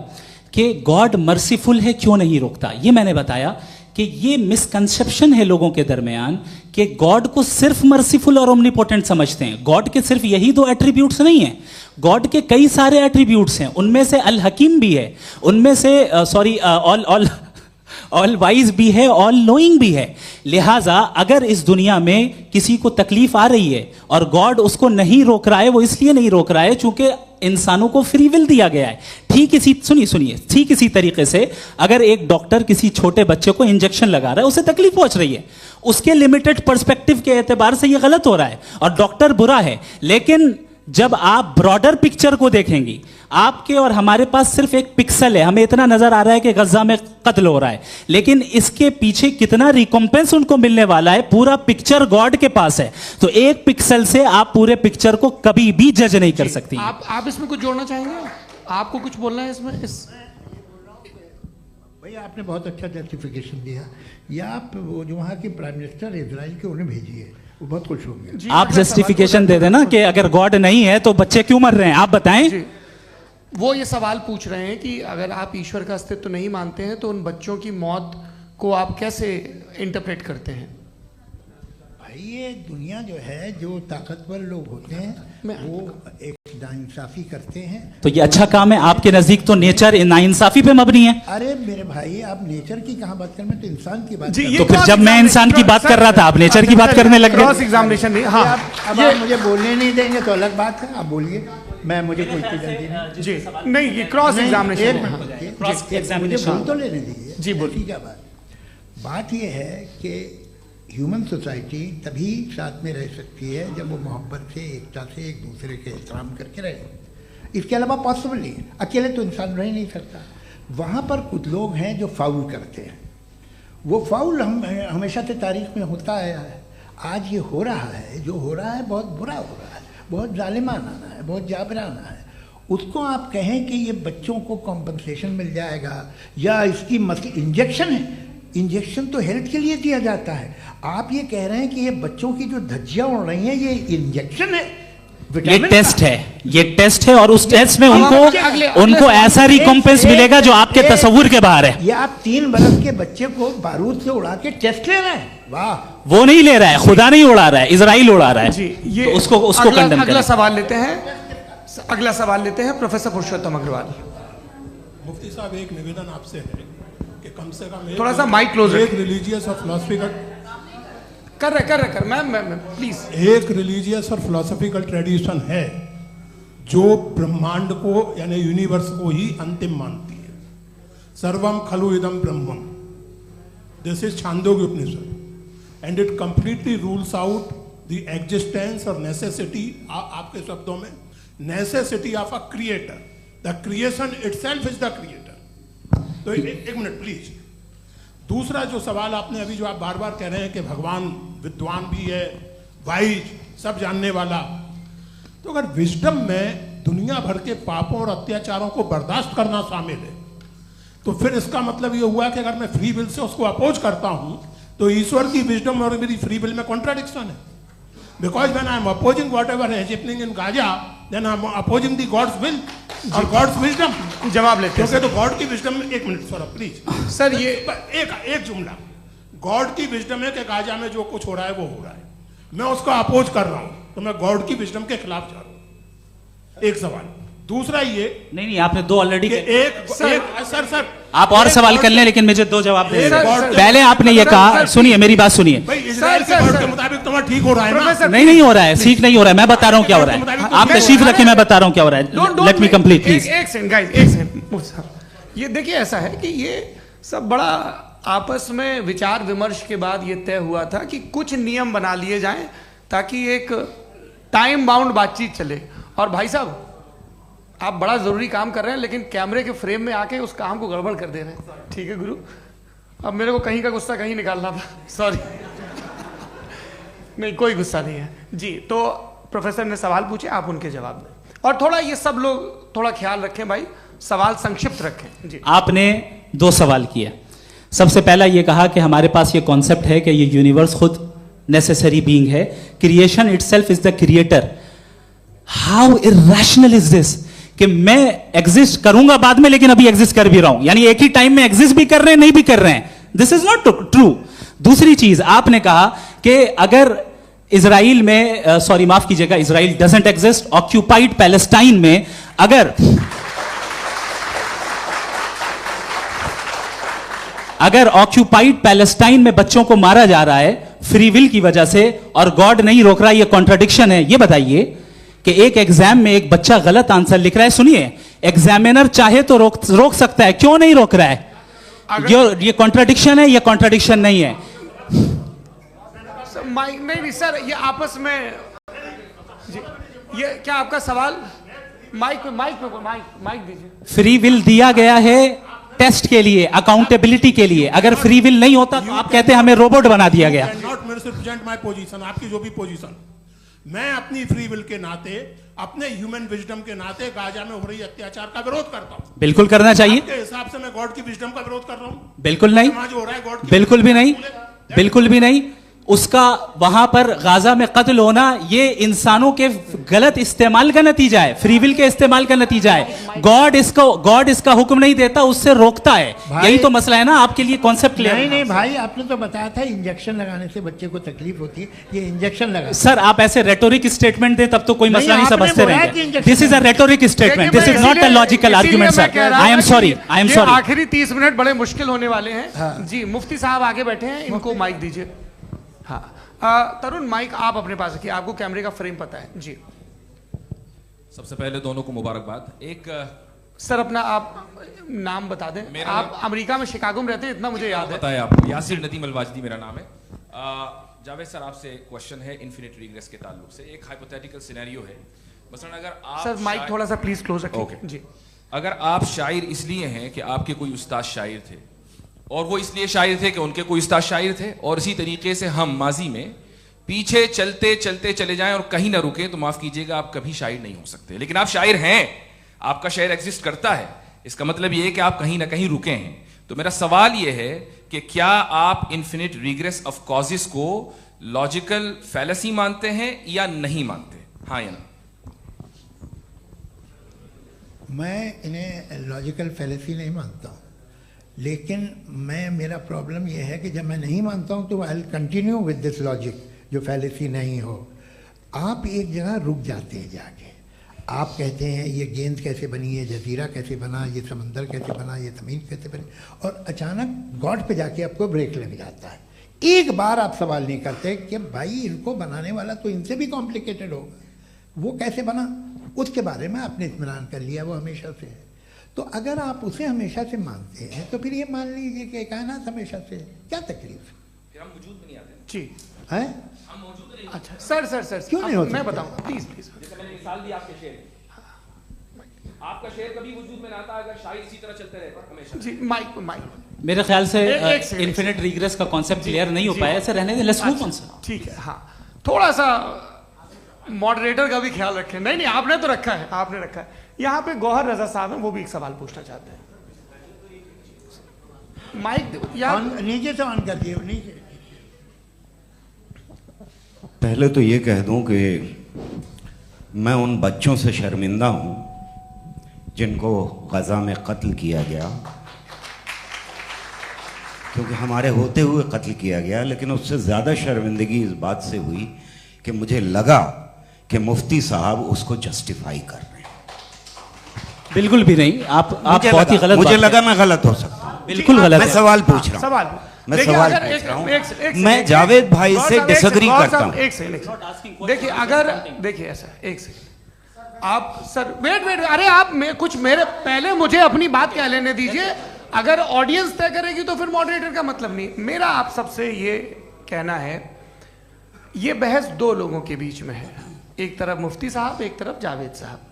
कि गॉड मर्सीफुल है, क्यों नहीं रोकता? ये मैंने बताया कि ये मिसकंसेप्शन है लोगों के दरमियान कि गॉड को सिर्फ मर्सीफुल और ओमनीपोटेंट समझते हैं। गॉड के सिर्फ यही 2 एट्रीब्यूट्स नहीं हैं, गॉड के कई सारे एट्रीब्यूट्स हैं, उनमें से अल हकीम भी है, उनमें से ऑल वाइज भी है, ऑल नोइंग भी है। लिहाजा अगर इस दुनिया में किसी को तकलीफ आ रही है और गॉड उसको नहीं रोक रहा है, वो इसलिए नहीं रोक रहा है चूंकि इंसानों को फ्री विल दिया गया है। ठीक इसी तरीके से अगर एक डॉक्टर किसी छोटे बच्चे को इंजेक्शन लगा रहा है, उसे तकलीफ पहुंच रही है, उसके लिमिटेड पर्सपेक्टिव के एतबार से ये गलत हो रहा है और डॉक्टर बुरा है, लेकिन जब आप ब्रॉडर पिक्चर को देखेंगी, आपके और हमारे पास सिर्फ एक पिक्सल है, हमें इतना नजर आ रहा है कि गजा में कत्ल हो रहा है, लेकिन इसके पीछे कितना रिकॉम्पेंस उनको मिलने वाला है, पूरा पिक्चर गॉड के पास है। तो एक पिक्सल से आप पूरे पिक्चर को कभी भी जज नहीं कर सकती। आप इसमें कुछ जोड़ना चाहेंगे? आपको कुछ बोलना है इसमें? भैया आपने बहुत अच्छा जस्टिफिकेशन दिया। या आप वो जो वहाँ के प्राइम मिनिस्टर इजराइल के उन्हें भेजिए, वो बहुत खुश होंगे। आप जस्टिफिकेशन दे देना कि अगर गॉड नहीं है तो बच्चे क्यों मर रहे हैं, आप बताएं। जी, वो ये सवाल पूछ रहे हैं कि अगर आप ईश्वर का अस्तित्व नहीं मानते हैं तो उन बच्चों की मौत को आप कैसे इंटरप्रेट करते हैं? भाई ये दुनिया जो है, जो ताकतवर लोग होते हैं वो एक नाइंसाफी करते हैं। तो ये अच्छा काम है आपके नजदीक, तो नेचर नाइंसाफी पे मबनी है। अरे मेरे भाई, आप नेचर की कहाँ बात कर, मैं तो इंसान की बात कर तो फिर जब मैं इंसान की बात कर रहा था, आप नेचर की बात करने लग क्रॉस गए। एग्जामिनेशन नहीं। हाँ, अब आप मुझे बोलने नहीं देंगे तो अलग बात है, आप बोलिए, मैं मुझे कोई जल्दी नहीं। जी नहीं, ये क्रॉस एग्जामिनेशन मुझे बोल तो लेने दीजिए। जी, बोलिए। क्या बात ये है कि ह्यूमन सोसाइटी तभी साथ में रह सकती है जब वो मोहब्बत से, एकता से, एक दूसरे के एहतराम करके रहे। इसके अलावा पॉसिबल नहीं है, अकेले तो इंसान रह ही नहीं सकता। वहाँ पर कुछ लोग हैं जो फाउल करते हैं, वो फाउल हम हमेशा से तारीख में होता आया है। आज ये हो रहा है, जो हो रहा है बहुत बुरा हो रहा है, बहुत जालिमाना है, बहुत जाबराना है। उसको आप कहें कि ये बच्चों को कॉम्पनसेशन मिल जाएगा या इसकी इंजेक्शन है, इंजेक्शन तो हेल्थ के लिए दिया जाता है। आप ये कह रहे हैं कि ये बच्चों की जो धज्जियां उड़ रही हैं ये इंजेक्शन है, ये टेस्ट है, ये टेस्ट है, और उस टेस्ट में उनको ऐसा रिकॉम्पेंस मिलेगा जो आपके तस्वुर के बाहर है। ये आप 3 बरस के बच्चे को बारूद से उड़ा के टेस्ट ले रहे हैं। वाह, वो नहीं ले रहा है, खुदा नहीं उड़ा रहा है, इजराइल उड़ा रहा है। जी, ये तो उसको कंडेम अगला सवाल लेते हैं प्रोफेसर पुरुषोत्तम अग्रवाल। मुफ्ती साहब, एक निवेदन आपसे है कि कम से कम थोड़ा सा माइक क्लोज एक रिलीजियस और फिलोसफिकल कर मैम प्लीज। एक रिलीजियस और फिलोसफिकल ट्रेडिशन है जो ब्रह्मांड को यानी यूनिवर्स को ही अंतिम मानती है। सर्वम खलु इदम ब्रह्मम, this is Chandogya Upanishad, and it completely rules out the existence और नेसेसिटी, आपके शब्दों में necessity of a creator. The creation itself is the creator. तो एक मिनट प्लीज। दूसरा जो सवाल आपने अभी, जो आप बार बार कह रहे हैं कि भगवान विद्वान भी है, वाइज, सब जानने वाला, तो अगर विजडम में दुनिया भर के पापों और अत्याचारों को बर्दाश्त करना शामिल है, तो फिर इसका मतलब ये हुआ कि अगर मैं फ्री विल से उसको अपोज करता हूं तो ईश्वर की विजडम और मेरी फ्री विल में कॉन्ट्राडिक्शन है। Because when I am opposing whatever is happening in Gaza, then I am opposing the God's will और गॉड्स विजडम। जवाब लेते हैं तो गॉड की विजडम में, एक मिनट सर प्लीज सर, ये एक जुमला, गॉड की विजडम है कि गाजा में जो कुछ हो रहा है वो हो रहा है, मैं उसको अपोज कर रहा हूं, तो मैं गॉड की विजडम के खिलाफ जा रहा हूं। एक सवाल। दूसरा ये नहीं, आपने 2 ऑलरेडी। सर आप और सवाल कर लें, लेकिन मुझे 2 जवाब दे। पहले आपने ये सर, कहा, सुनिए मेरी बात सुनिए। इजराइल के गॉड के मुताबिक तुम्हारा ठीक हो रहा है ना? नहीं हो रहा है, ठीक नहीं हो रहा है, मैं बता रहा हूँ क्या हो रहा है। आप तशरीफ रखिए, मैं बता रहा हूँ क्या हो रहा है। Late me complete please. एक सेकंड गाइस, एक सेकंड। ये देखिए, ऐसा है कि ये सब बड़ा आपस में विचार विमर्श के बाद ये तय हुआ था कि कुछ नियम बना लिए जाएं ताकि एक टाइम बाउंड बातचीत चले। और भाई साहब, आप बड़ा जरूरी काम कर रहे हैं, लेकिन कैमरे के फ्रेम में आके उस काम को गड़बड़ कर दे रहे हैं। ठीक है गुरु, अब मेरे को कहीं का गुस्सा कहीं निकालना था, सॉरी। नहीं, कोई गुस्सा नहीं है जी। तो प्रोफेसर ने सवाल पूछे, आप उनके जवाब दें, और थोड़ा ये सब लोग थोड़ा ख्याल रखें भाई, सवाल संक्षिप्त रखें जी। आपने 2 सवाल किए। सबसे पहला ये कहा कि हमारे पास ये कॉन्सेप्ट है कि ये यूनिवर्स खुद नेसेसरी बीइंग है, creation itself is the creator. How irrational is this कि मैं एग्जिस्ट करूंगा बाद में, लेकिन अभी एग्जिस्ट कर भी रहा हूं, यानी एक ही टाइम में एग्जिस्ट भी कर रहे हैं, नहीं भी कर रहे हैं। This is not true. दूसरी चीज, आपने कहा कि अगर इजराइल में, सॉरी माफ कीजिएगा, Israel doesn't exist, occupied Palestine में अगर ऑक्यूपाइड पैलेस्टाइन में बच्चों को मारा जा रहा है फ्री विल की वजह से और गॉड नहीं रोक रहा, ये कॉन्ट्रडिक्शन है। ये बताइए कि एक एग्जाम में एक बच्चा गलत आंसर लिख रहा है, सुनिए, एग्जामिनर चाहे तो रोक सकता है, क्यों नहीं रोक रहा है? ये कॉन्ट्रडिक्शन है, ये कॉन्ट्रडिक्शन नहीं है। नहीं सर, ये आपस में जी, ये क्या आपका सवाल? माइक दीजिए। फ्री विल दिया गया है टेस्ट के लिए, अकाउंटेबिलिटी के लिए। अगर फ्री विल नहीं होता तो आप कहते हैं हमें रोबोट बना दिया गया। नॉट मिसरिप्रेजेंट माय पोजीशन, आपकी जो भी पोजीशन, मैं अपनी फ्री विल के नाते, अपने ह्यूमन विजडम के नाते गाजा में हो रही अत्याचार का विरोध करता हूं। बिल्कुल करना चाहिए। आपके हिसाब से मैं गॉड की विजडम का विरोध कर रहा हूं? बिल्कुल नहीं, समाज हो रहा है गॉड की, बिल्कुल भी नहीं, बिल्कुल भी नहीं। उसका वहां पर गाजा में कत्ल होना ये इंसानों के गलत इस्तेमाल का नतीजा है, फ्री विल के इस्तेमाल का नतीजा है। गॉड इसका हुक्म नहीं देता, उससे रोकता है। यही तो मसला है ना, आपके लिए कॉन्सेप्ट क्लियर नहीं नहीं भाई, आपने तो बताया था इंजेक्शन लगाने से बच्चे को तकलीफ होती है, ये इंजेक्शन लगा। सर आप ऐसे रेटोरिक स्टेटमेंट दें तब तो कोई मसला नहीं, आपने समझते बोला रहेंगे। कि injection this is a rhetoric statement, this is not a logical argument sir. I am sorry, I am sorry. आखिरी 30 मिनट बड़े मुश्किल होने वाले हैं। जी मुफ्ती साहब आगे बैठे हैं, इनको माइक दीजिए। हाँ तरुण, माइक आप अपने पास रखिए, आपको कैमरे का फ्रेम पता है। जी सबसे पहले दोनों को मुबारकबाद। एक सर अपना आप नाम बता दें। आप अमेरिका में शिकागो में रहते हैं, इतना मुझे याद है। बताया आपको, यासिर नदीम अलवाजदी मेरा नाम है। जावेद सर आपसे क्वेश्चन है इन्फिनिट रिग्रेस के ताल्लुक से। एक हाइपोथेटिकल सिनेरियो है, मसलन अगर आप सर माइक थोड़ा सा प्लीज क्लोज रखिए। ओके जी अगर आप शायर इसलिए हैं कि आपके कोई उस्ताद शायर थे, और वो इसलिए शायर थे कि उनके कोई उस्ताद शायर थे, और इसी तरीके से हम माजी में पीछे चलते चलते चले जाएं और कहीं ना रुके, तो माफ कीजिएगा आप कभी शायर नहीं हो सकते। लेकिन आप शायर हैं, आपका शायर एग्जिस्ट करता है, इसका मतलब ये है कि आप कहीं ना कहीं रुके हैं। तो मेरा सवाल ये है कि क्या आप इन्फिनिट रिग्रेस ऑफ कॉजेस को लॉजिकल फैलेसी मानते हैं या नहीं मानते? हाँ या ना? मैं इन्हें लॉजिकल फैलेसी नहीं मानता हूँ, लेकिन मेरा प्रॉब्लम यह है कि जब मैं नहीं मानता हूँ तो I will continue with this logic जो फैलेसी नहीं हो। आप एक जगह रुक जाते हैं जाके, आप कहते हैं ये गेंद कैसे बनी, ये जजीरा कैसे बना, ये समंदर कैसे बना, ये ज़मीन कैसे बनी, और अचानक गॉड पे जाके आपको ब्रेक लग जाता है। एक बार आप सवाल नहीं करते कि भाई इनको बनाने वाला तो इनसे भी कॉम्प्लिकेटेड होगा, वो कैसे बना, उसके बारे में आपने इत्मीनान कर लिया, वो हमेशा से है। तो अगर आप उसे हमेशा से मानते हैं तो फिर ये मान लीजिए कि कायनात हमेशा से है, क्या तकलीफ? फिर हम वजूद में नहीं आते जी है? हम मौजूद नहीं। अच्छा सर क्यों नहीं होता? मैं बताऊं प्लीज प्लीज। जैसे मैंने मिसाल दी आपके शेर, आपका शेर कभी वजूद में ना आता अगर शायर इसी तरह चलते रहते हमेशा। जी माइक मेरे ख्याल से एक सेकंड, इन्फिनिट रिग्रेस का कॉन्सेप्ट क्लियर नहीं हो पाया, ऐसे रहने दें, लेट्स मूव ऑन सर। ठीक है। हाँ थोड़ा सा मॉडरेटर का भी ख्याल रखें। नहीं आपने तो रखा है, आपने रखा है। यहाँ पे गौहर रजा साहब हैं, वो भी एक सवाल पूछना चाहते हैं। माइक नीचे से ऑन कर दिए, नीचे। पहले तो ये कह दूं कि मैं उन बच्चों से शर्मिंदा हूं जिनको गजा में कत्ल किया गया, क्योंकि हमारे होते हुए कत्ल किया गया। लेकिन उससे ज़्यादा शर्मिंदगी इस बात से हुई कि मुझे लगा कि मुफ्ती साहब उसको जस्टिफाई कर रहे हैं। बिल्कुल भी नहीं, आप बहुत ही गलत, मुझे लगा मैं गलत हो सकता हूं। बिल्कुल गलत मैं है। सवाल पूछ रहा हूं, सवाल मैं सवाल पूछ रहा हूं। मैं जावेद भाई से डिसएग्री करता हूं। एक सेकंड देखिए, अगर देखिए ऐसा एक सेकंड आप सर वेट अरे आप कुछ मेरे पहले मुझे अपनी बात कह लेने दीजिए। अगर ऑडियंस तय करेगी तो फिर मॉडरेटर का मतलब नहीं। मेरा आप सबसे ये कहना है, ये बहस दो लोगों के बीच में है, एक तरफ मुफ्ती साहब, एक तरफ जावेद साहब।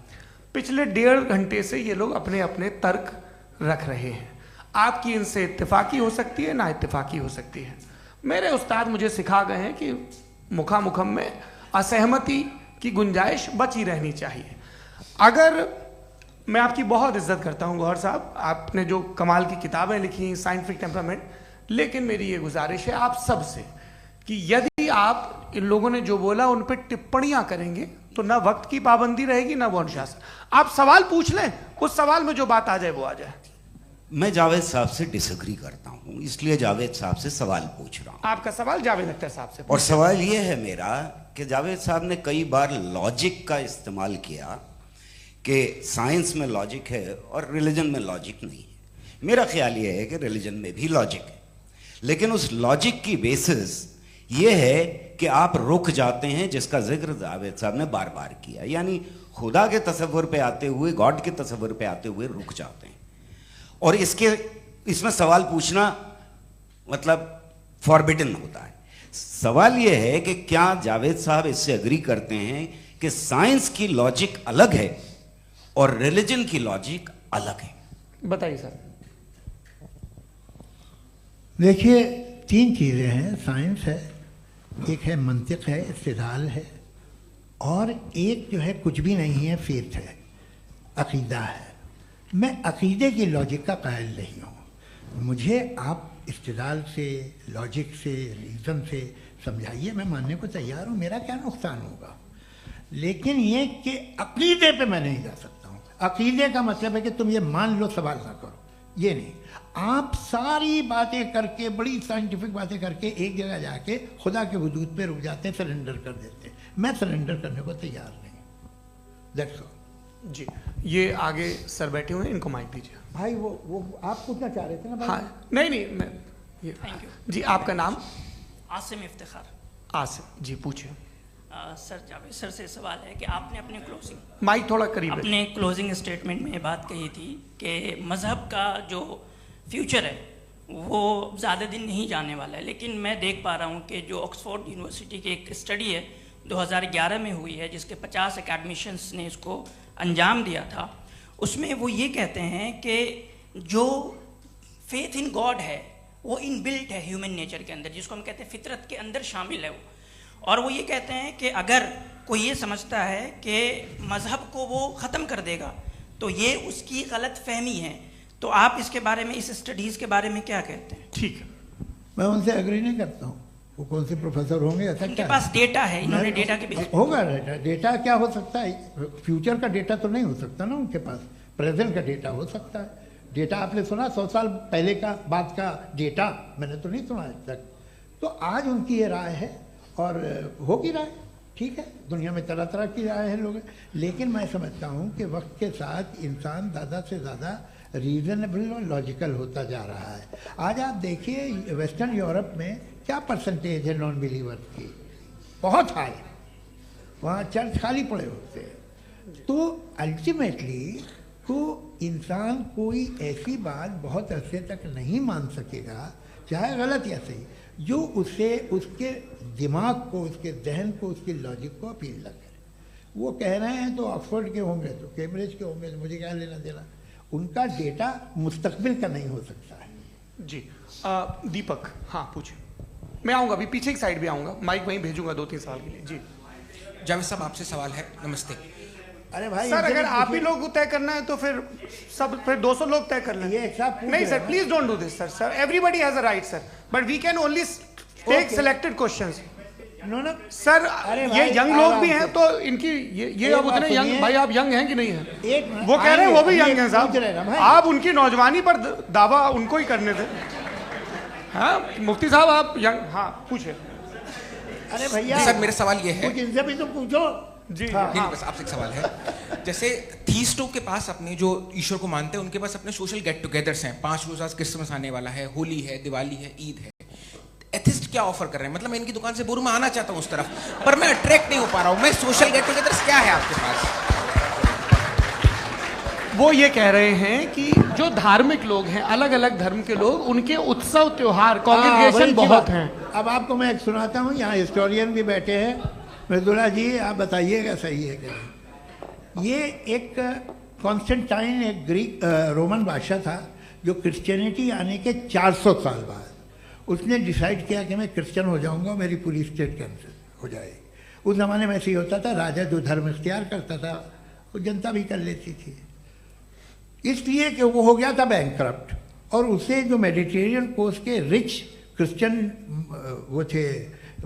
पिछले 1.5 घंटे से ये लोग अपने अपने तर्क रख रहे हैं। आपकी इनसे इत्तेफाकी हो सकती है, ना इत्तेफाकी हो सकती है। मेरे उस्ताद मुझे सिखा गए हैं कि मुखामुखम में असहमति की गुंजाइश बची रहनी चाहिए। अगर मैं आपकी बहुत इज्जत करता हूं गौहर साहब, आपने जो कमाल की किताबें लिखी, साइंटिफिक टेम्परामेंट, लेकिन मेरी ये गुजारिश है आप सबसे कि यदि आप इन लोगों ने जो बोला उन पर टिप्पणियां करेंगे तो ना वक्त की पाबंदी रहेगी, ना वो अनुशासन। आप सवाल पूछ लें, उस सवाल में जो बात आ जाए वो आ जाए। मैं जावेद साहब से डिसएग्री करता हूं, इसलिए जावेद साहब से सवाल पूछ रहा हूं। आपका सवाल जावेद अख्तर साहब से। और सवाल यह है मेरा कि जावेद साहब ने कई बार लॉजिक का इस्तेमाल किया कि साइंस में लॉजिक है और रिलीजन में लॉजिक नहीं है। मेरा ख्याल यह है कि रिलीजन में भी लॉजिक है, लेकिन उस लॉजिक की बेसिस यह है कि आप रुक जाते हैं, जिसका जिक्र जावेद साहब ने बार बार किया, यानी खुदा के तसव्वुर पे आते हुए, गॉड के तसव्वुर पे आते हुए रुक जाते हैं। और इसमें सवाल पूछना मतलब फॉरबिडन होता है। सवाल यह है कि क्या जावेद साहब इससे एग्री करते हैं कि साइंस की लॉजिक अलग है और रिलीजन की लॉजिक अलग है। बताइए सर। देखिए, 3 चीज़ें हैं। साइंस है, एक है मंतिक है, इस्तिदलाल है, और एक जो है कुछ भी नहीं है, फेथ है, अकीदा है। मैं अकीदे की लॉजिक का कायल नहीं हूँ। मुझे आप इस्तिदलाल से, लॉजिक से, रीज़न से समझाइए, मैं मानने को तैयार हूँ, मेरा क्या नुकसान होगा। लेकिन ये कि अकीदे पे मैं नहीं जा सकता हूँ। अकीदे का मतलब है कि तुम ये मान लो, सवाल ना करो, ये नहीं। आप सारी बातें करके, बड़ी साइंटिफिक बातें करके एक जगह जाके खुदा के वजूद पे रुक जाते हैं, सरेंडर कर देते हैं। मैं सरेंडर करने को तैयार नहीं। That's all. जी, ये आगे सर बैठे हुए हैं, इनको माइक दीजिए। भाई वो आप पूछना चाह रहे थे ना भाई? हाँ, नहीं मैं ये थैंक यू जी। आपका नाम? आसिम इफ्तिखार। आसिम जी, पूछिए। सर, जावेद सर से सवाल है कि आपने अपने क्लोजिंग माइक थोड़ा करीब है। अपने क्लोजिंग स्टेटमेंट में बात कही थी कि मज़हब का जो फ्यूचर है वो ज़्यादा दिन नहीं जाने वाला है, लेकिन मैं देख पा रहा हूँ कि जो ऑक्सफोर्ड यूनिवर्सिटी की एक स्टडी है 2011 में हुई है, जिसके 50 एकेडमिशियंस ने इसको अंजाम दिया था, उसमें वो ये कहते हैं कि जो फेथ इन गॉड है वो इनबिल्ट है ह्यूमन नेचर के अंदर, जिसको हम कहते हैं फितरत के अंदर शामिल है वो। और वो ये कहते हैं कि अगर कोई ये समझता है कि मज़हब को वो ख़त्म कर देगा तो ये उसकी गलत फहमी है। तो आप इसके बारे में, इस स्टडीज़ के बारे में क्या कहते हैं? ठीक है, मैं उनसे एग्री नहीं करता हूँ। वो कौन से प्रोफेसर होंगे? ऐसा उनके क्या पास डेटा है, इन्होंने डेटा के बेस होगा। डेटा क्या हो सकता है? फ्यूचर का डेटा तो नहीं हो सकता ना उनके पास। प्रेजेंट का डेटा हो सकता है। डेटा आपने सुना 100 साल पहले का बाद का डेटा? मैंने तो नहीं सुना आज तक। तो आज उनकी ये राय है और होगी राय, ठीक है। दुनिया में तरह तरह की राय है लोग, लेकिन मैं समझता हूँ कि वक्त के साथ इंसान ज़्यादा से ज़्यादा रीजनेबल और लॉजिकल होता जा रहा है। आज आप देखिए वेस्टर्न यूरोप में क्या परसेंटेज है नॉन बिलीवर्स की, बहुत हाई। वहाँ चर्च खाली पड़े होते हैं। तो अल्टीमेटली तो इंसान कोई ऐसी बात बहुत अरसे तक नहीं मान सकेगा, चाहे गलत या सही, जो उसे, उसके दिमाग को, उसके जहन को, उसकी लॉजिक को अपील न करे। वो कह रहे हैं तो ऑक्सफोर्ड के होंगे तो कैम्ब्रिज के होंगे, तो मुझे क्या लेना देना। उनका डेटा मुस्तकबिल का नहीं हो सकता है। जी। दीपक, हाँ पूछिए। मैं आऊँगा, अभी पीछे की साइड भी आऊँगा, माइक वहीं भेजूंगा 2-3 साल के लिए। जी जावेद साहब, आपसे सवाल है। नमस्ते। अरे भाई सर, अगर आप ही लोग तय करना है तो फिर 200 लोग तय कर लें। ये एक साथ नहीं sir, please don't do this sir. Everybody has a right sir, but we can only take selected questions. No sir, ये यंग लोग भी हैं तो इनकी ये अब उतने सुनिए। यंग, भाई आप यंग हैं कि नहीं हैं? एक मिनट, वो कह रहे हैं वो भी आइए, यंग हैं पूछ रहे हैं ना साहब। भाई। आप उनकी नौजवानी पर दावा उनको ही करने थे। हाँ मुफ्ती साहब, आप यंग, हाँ पूछे। अरे भैया सर, मेरा सवाल ये है। कुछ इनसे भी तो पूछो। जी हाँ, नहीं, बस आपसे एक सवाल है। जैसे थीस्टों के पास, अपने जो ईश्वर को मानते हैं, उनके पास अपने सोशल गेट टुगेदर्स हैं। 5 रोज़ क्रिसमस आने वाला है, होली है, दिवाली है, ईद है। एथिस्ट क्या ऑफर कर रहे हैं? मतलब मैं इनकी दुकान से बोलूं, मैं आना चाहता हूं उस तरफ, पर मैं अट्रैक्ट नहीं हो पा रहा हूं। मैं सोशल गेट टुगेदर्स क्या है आपके पास? वो ये कह रहे हैं कि जो धार्मिक लोग हैं, अलग अलग धर्म के लोग, उनके उत्सव त्योहार, कॉन्ग्रेगेशन बहुत हैं। अब आपको मैं एक सुनाता हूँ, यहाँ हिस्टोरियन भी बैठे हैं। मृदुला जी, आप बताइएगा सही है क्या? ये एक कॉन्स्टेंटाइन, एक ग्रीक रोमन बादशाह था, जो क्रिश्चियनिटी आने के 400 साल बाद उसने डिसाइड किया कि मैं क्रिश्चियन हो जाऊंगा, मेरी पूरी स्टेट कैंसिल हो जाएगी। उस ज़माने में ऐसे ही होता था, राजा जो धर्म इख्तियार करता था वो जनता भी कर लेती थी। इसलिए कि वो हो गया था बैंकक्रप्ट, और उसे जो मेडिटेरियन कोस्ट के रिच क्रिश्चियन वो थे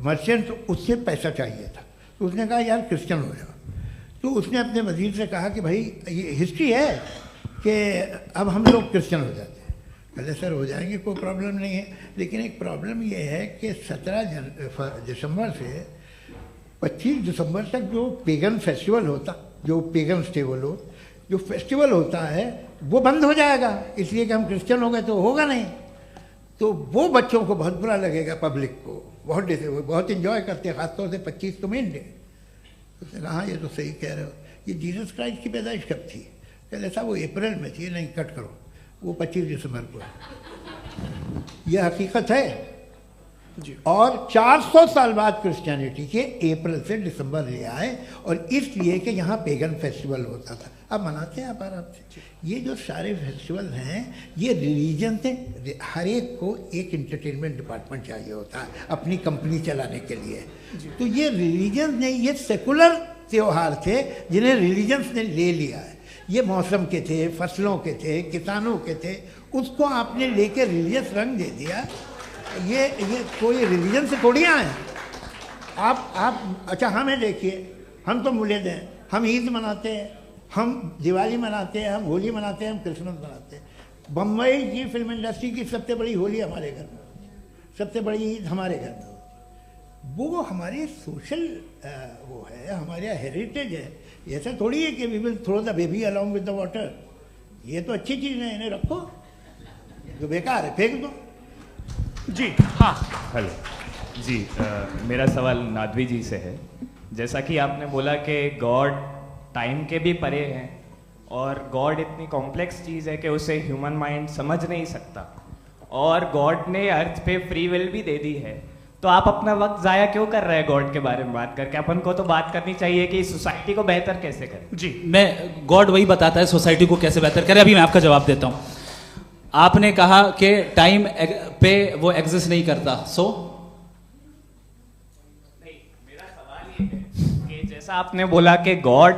मर्चेंट, उससे पैसा चाहिए था। तो उसने कहा यार क्रिश्चियन हो जाओ। तो उसने अपने वजीर से कहा कि भाई ये हिस्ट्री है कि अब हम लोग क्रिश्चियन हो जाते हैं। कहते सर हो जाएंगे, कोई प्रॉब्लम नहीं है, लेकिन एक प्रॉब्लम ये है कि 17 दिसंबर से 25 दिसंबर तक जो पेगन फेस्टिवल होता, जो पेगन जो फेस्टिवल होता है वो बंद हो जाएगा, इसलिए कि हम क्रिश्चियन हो गए तो होगा नहीं। तो वो बच्चों को बहुत बुरा लगेगा, पब्लिक को बहुत इन्जॉय करते हैं, खासतौर से 25 तो मेन डे। उसने कहा हाँ ये तो सही कह रहे हो। ये जीसस क्राइस्ट की पैदाइश कब थी? कहते साहब वो अप्रैल में थी। नहीं, कट करो, वो 25 दिसंबर को है। यह हकीकत है। और 400 साल बाद क्रिश्चियनिटी के अप्रैल से दिसंबर ले आए, और इसलिए कि यहाँ पेगन फेस्टिवल होता था। अब मनाते हैं आप आराम से। ये जो सारे फेस्टिवल हैं ये रिलीजन से, हर एक को एक इंटरटेनमेंट डिपार्टमेंट चाहिए होता है अपनी कंपनी चलाने के लिए। तो ये रिलीजन ने, ये सेकुलर त्यौहार थे जिन्हें रिलीजन्स ने ले लिया है। ये मौसम के थे, फसलों के थे, किसानों के थे, उसको आपने लेके रिलीजियस रंग दे दिया। ये कोई रिलीजन से थोड़ी आए आप। अच्छा हमें देखिए, हम तो मुल्द हैं, हम ईद मनाते हैं, हम दिवाली मनाते हैं, हम होली मनाते हैं, हम क्रिसमस मनाते हैं। बम्बई की फिल्म इंडस्ट्री की सबसे बड़ी होली हमारे घर में, सबसे बड़ी ईद हमारे घर में। वो हमारे सोशल वो है, हमारा हेरिटेज है। ऐसा थोड़ी है कि we will throw the baby along with the water. ये तो अच्छी चीज़ है, इन्हें रखो, जो बेकार है फेंक दो। जी हाँ, हेलो जी, मेरा सवाल नादवी जी से है। जैसा कि आपने बोला कि गॉड टाइम के भी परे हैं और गॉड इतनी कॉम्प्लेक्स चीज़ है कि उसे ह्यूमन माइंड समझ नहीं सकता, और गॉड ने अर्थ पे फ्री विल भी दे दी है, तो आप अपना वक्त ज़ाया क्यों कर रहे हैं गॉड के बारे में बात करके? अपन को तो बात करनी चाहिए कि सोसाइटी को बेहतर कैसे करें। जी, मैं गॉड वही बताता है सोसाइटी को कैसे बेहतर करे। अभी मैं आपका जवाब देता हूँ। आपने कहा कि टाइम पे वो एग्जिस्ट नहीं करता, सो नहीं, मेरा सवाल ये है कि जैसा आपने बोला कि गॉड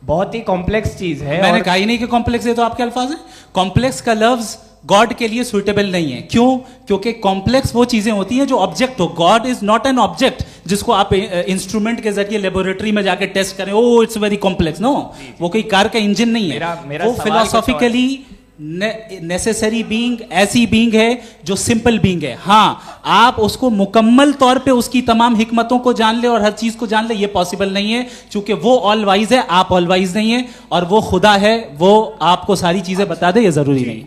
बहुत ही कॉम्प्लेक्स चीज है। मैंने कहा ही नहीं कि कॉम्प्लेक्स है, तो आपके अल्फाज हैं। कॉम्प्लेक्स का लफ्ज गॉड के लिए सुइटेबल नहीं है। क्यों? क्योंकि कॉम्प्लेक्स वो चीजें होती हैं जो ऑब्जेक्ट हो। God is not an object जिसको आप इंस्ट्रूमेंट के जरिए लेबोरेटरी में जाके टेस्ट करें, oh it's very complex. No, वो कोई कार का इंजन नहीं है। वो फिलोसॉफिकली नेसेसरी बीइंग ऐसी बीइंग है जो सिंपल बीइंग है। हाँ, आप उसको मुकम्मल तौर पे उसकी तमाम हिकमतों को जान ले और हर चीज को जान ले, ये पॉसिबल नहीं है, क्योंकि वो ऑल वाइज है, आप ऑल वाइज नहीं है, और वो खुदा है, वो आपको सारी चीजें बता दे, ये जरूरी नहीं।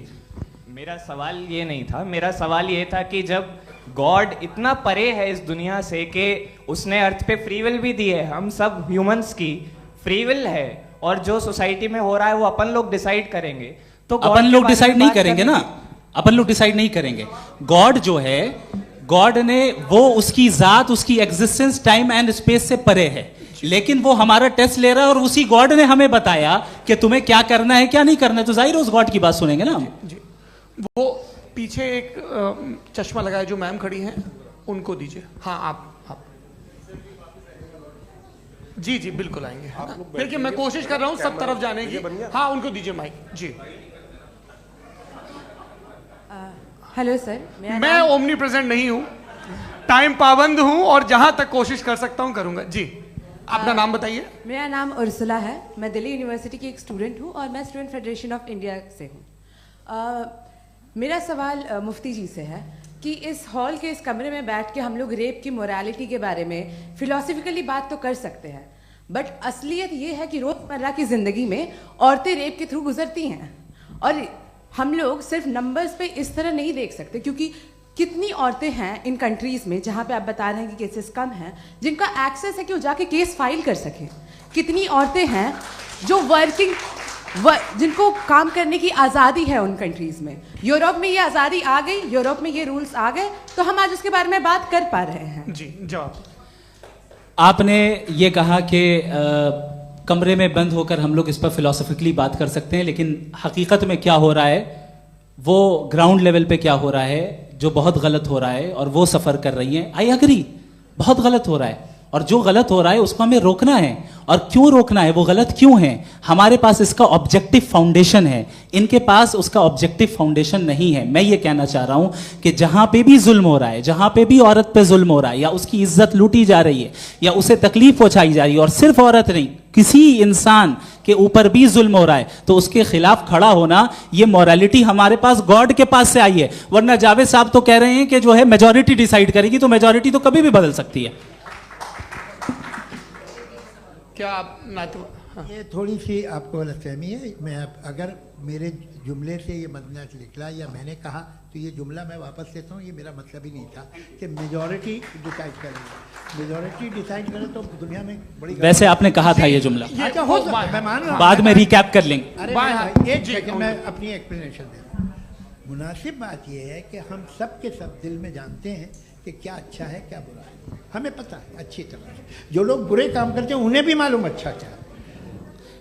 मेरा सवाल ये नहीं था, मेरा सवाल ये था कि जब गॉड इतना परे है इस दुनिया से कि उसने अर्थ पे फ्री विल भी दी है, हम सब ह्यूमंस की फ्री विल है, और जो सोसाइटी में हो रहा है वो अपन लोग डिसाइड करेंगे, तो अपन लोग डिसाइड नहीं करेंगे ना, अपन लोग डिसाइड नहीं करेंगे। गॉड जो है, गॉड ने वो उसकी जात, उसकी एग्जिस्टेंस टाइम एंड स्पेस से परे है, लेकिन वो हमारा टेस्ट ले रहा है और उसी गॉड ने हमें बताया कि तुम्हें क्या करना है क्या नहीं करना है, तो जाहिर है उस गॉड की बात सुनेंगे ना हम। वो पीछे एक चश्मा लगाया जो मैम खड़ी हैं, उनको दीजिए। हाँ, आप जी जी बिल्कुल आएंगे। देखिए मैं कोशिश कर रहा हूँ सब तरफ जाने की। हाँ, उनको दीजिए माइक। जी, हेलो सर, मैं ओमनी प्रेजेंट नहीं हूँ, टाइम पाबंद हूँ, और जहां तक कोशिश कर सकता हूँ करूंगा। जी, अपना नाम बताइए। मेरा नाम उर्सुला है, मैं दिल्ली यूनिवर्सिटी की एक स्टूडेंट हूँ और मैं स्टूडेंट फेडरेशन ऑफ इंडिया से हूँ। मेरा सवाल मुफ्ती जी से है कि इस हॉल के इस कमरे में बैठ के हम लोग रेप की मोरालिटी के बारे में फिलोसफिकली बात तो कर सकते हैं, बट असलियत ये है कि रोजमर्रा की जिंदगी में औरतें रेप के थ्रू गुजरती हैं, और हम लोग सिर्फ नंबर्स पे इस तरह नहीं देख सकते, क्योंकि कितनी औरतें हैं इन कंट्रीज में जहां पे आप बता रहे हैं कि केसेस कम हैं, जिनका एक्सेस है कि वो जाके केस फाइल कर सकें। कितनी औरतें हैं जो जिनको काम करने की आज़ादी है उन कंट्रीज में। यूरोप में ये आज़ादी आ गई, यूरोप में ये रूल्स आ गए, तो हम आज उसके बारे में बात कर पा रहे हैं। जी, जवाब। आपने ये कहा कि कमरे में बंद होकर हम लोग इस पर फिलोसफिकली बात कर सकते हैं, लेकिन हकीकत में क्या हो रहा है, वो ग्राउंड लेवल पे क्या हो रहा है, जो बहुत गलत हो रहा है, और वो सफ़र कर रही हैं। आई अग्री, बहुत गलत हो रहा है, और जो गलत हो रहा है उसको हमें रोकना है। और क्यों रोकना है, वो गलत क्यों है? हमारे पास इसका ऑब्जेक्टिव फाउंडेशन है, इनके पास उसका ऑब्जेक्टिव फाउंडेशन नहीं है। मैं ये कहना चाह रहा हूं कि जहां पे भी जुल्म हो रहा है, जहां पे भी औरत पे जुल्म हो रहा है, या उसकी इज्जत लूटी जा रही है, या उसे तकलीफ पहुंचाई जा रही है, और सिर्फ औरत नहीं, किसी इंसान के ऊपर भी जुल्म हो रहा है, तो उसके खिलाफ खड़ा होना, ये मॉरलिटी हमारे पास गॉड के पास से आई है। वरना जावेद साहब तो कह रहे हैं कि जो है मेजॉरिटी डिसाइड करेगी, तो मेजॉरिटी तो कभी भी बदल सकती है। क्या आप हाँ। ये थोड़ी सी आपको गलतफहमी है। मैं अगर मेरे जुमले से ये मदना निकला या मैंने कहा, तो ये जुमला मैं वापस लेता हूँ। ये मेरा मतलब ही नहीं था कि मेजॉरिटी डिसाइड करे। मेजॉरिटी डिसाइड करे तो दुनिया में बड़ी, वैसे आपने कहा था ये जुमला। अच्छा, हो सकता है, मैं मान रहा हूँ, बाद में रिकैप कर लेंगे। अरे एक सेकंड, मैं अपनी एक्सप्लेनेशन दे रहा हूँ। मुनासिब बात यह है कि हम सब के सब दिल में जानते हैं कि क्या अच्छा है क्या बुरा है, हमें पता है अच्छी तरह से। जो लोग बुरे काम करते हैं उन्हें भी मालूम अच्छा क्या है।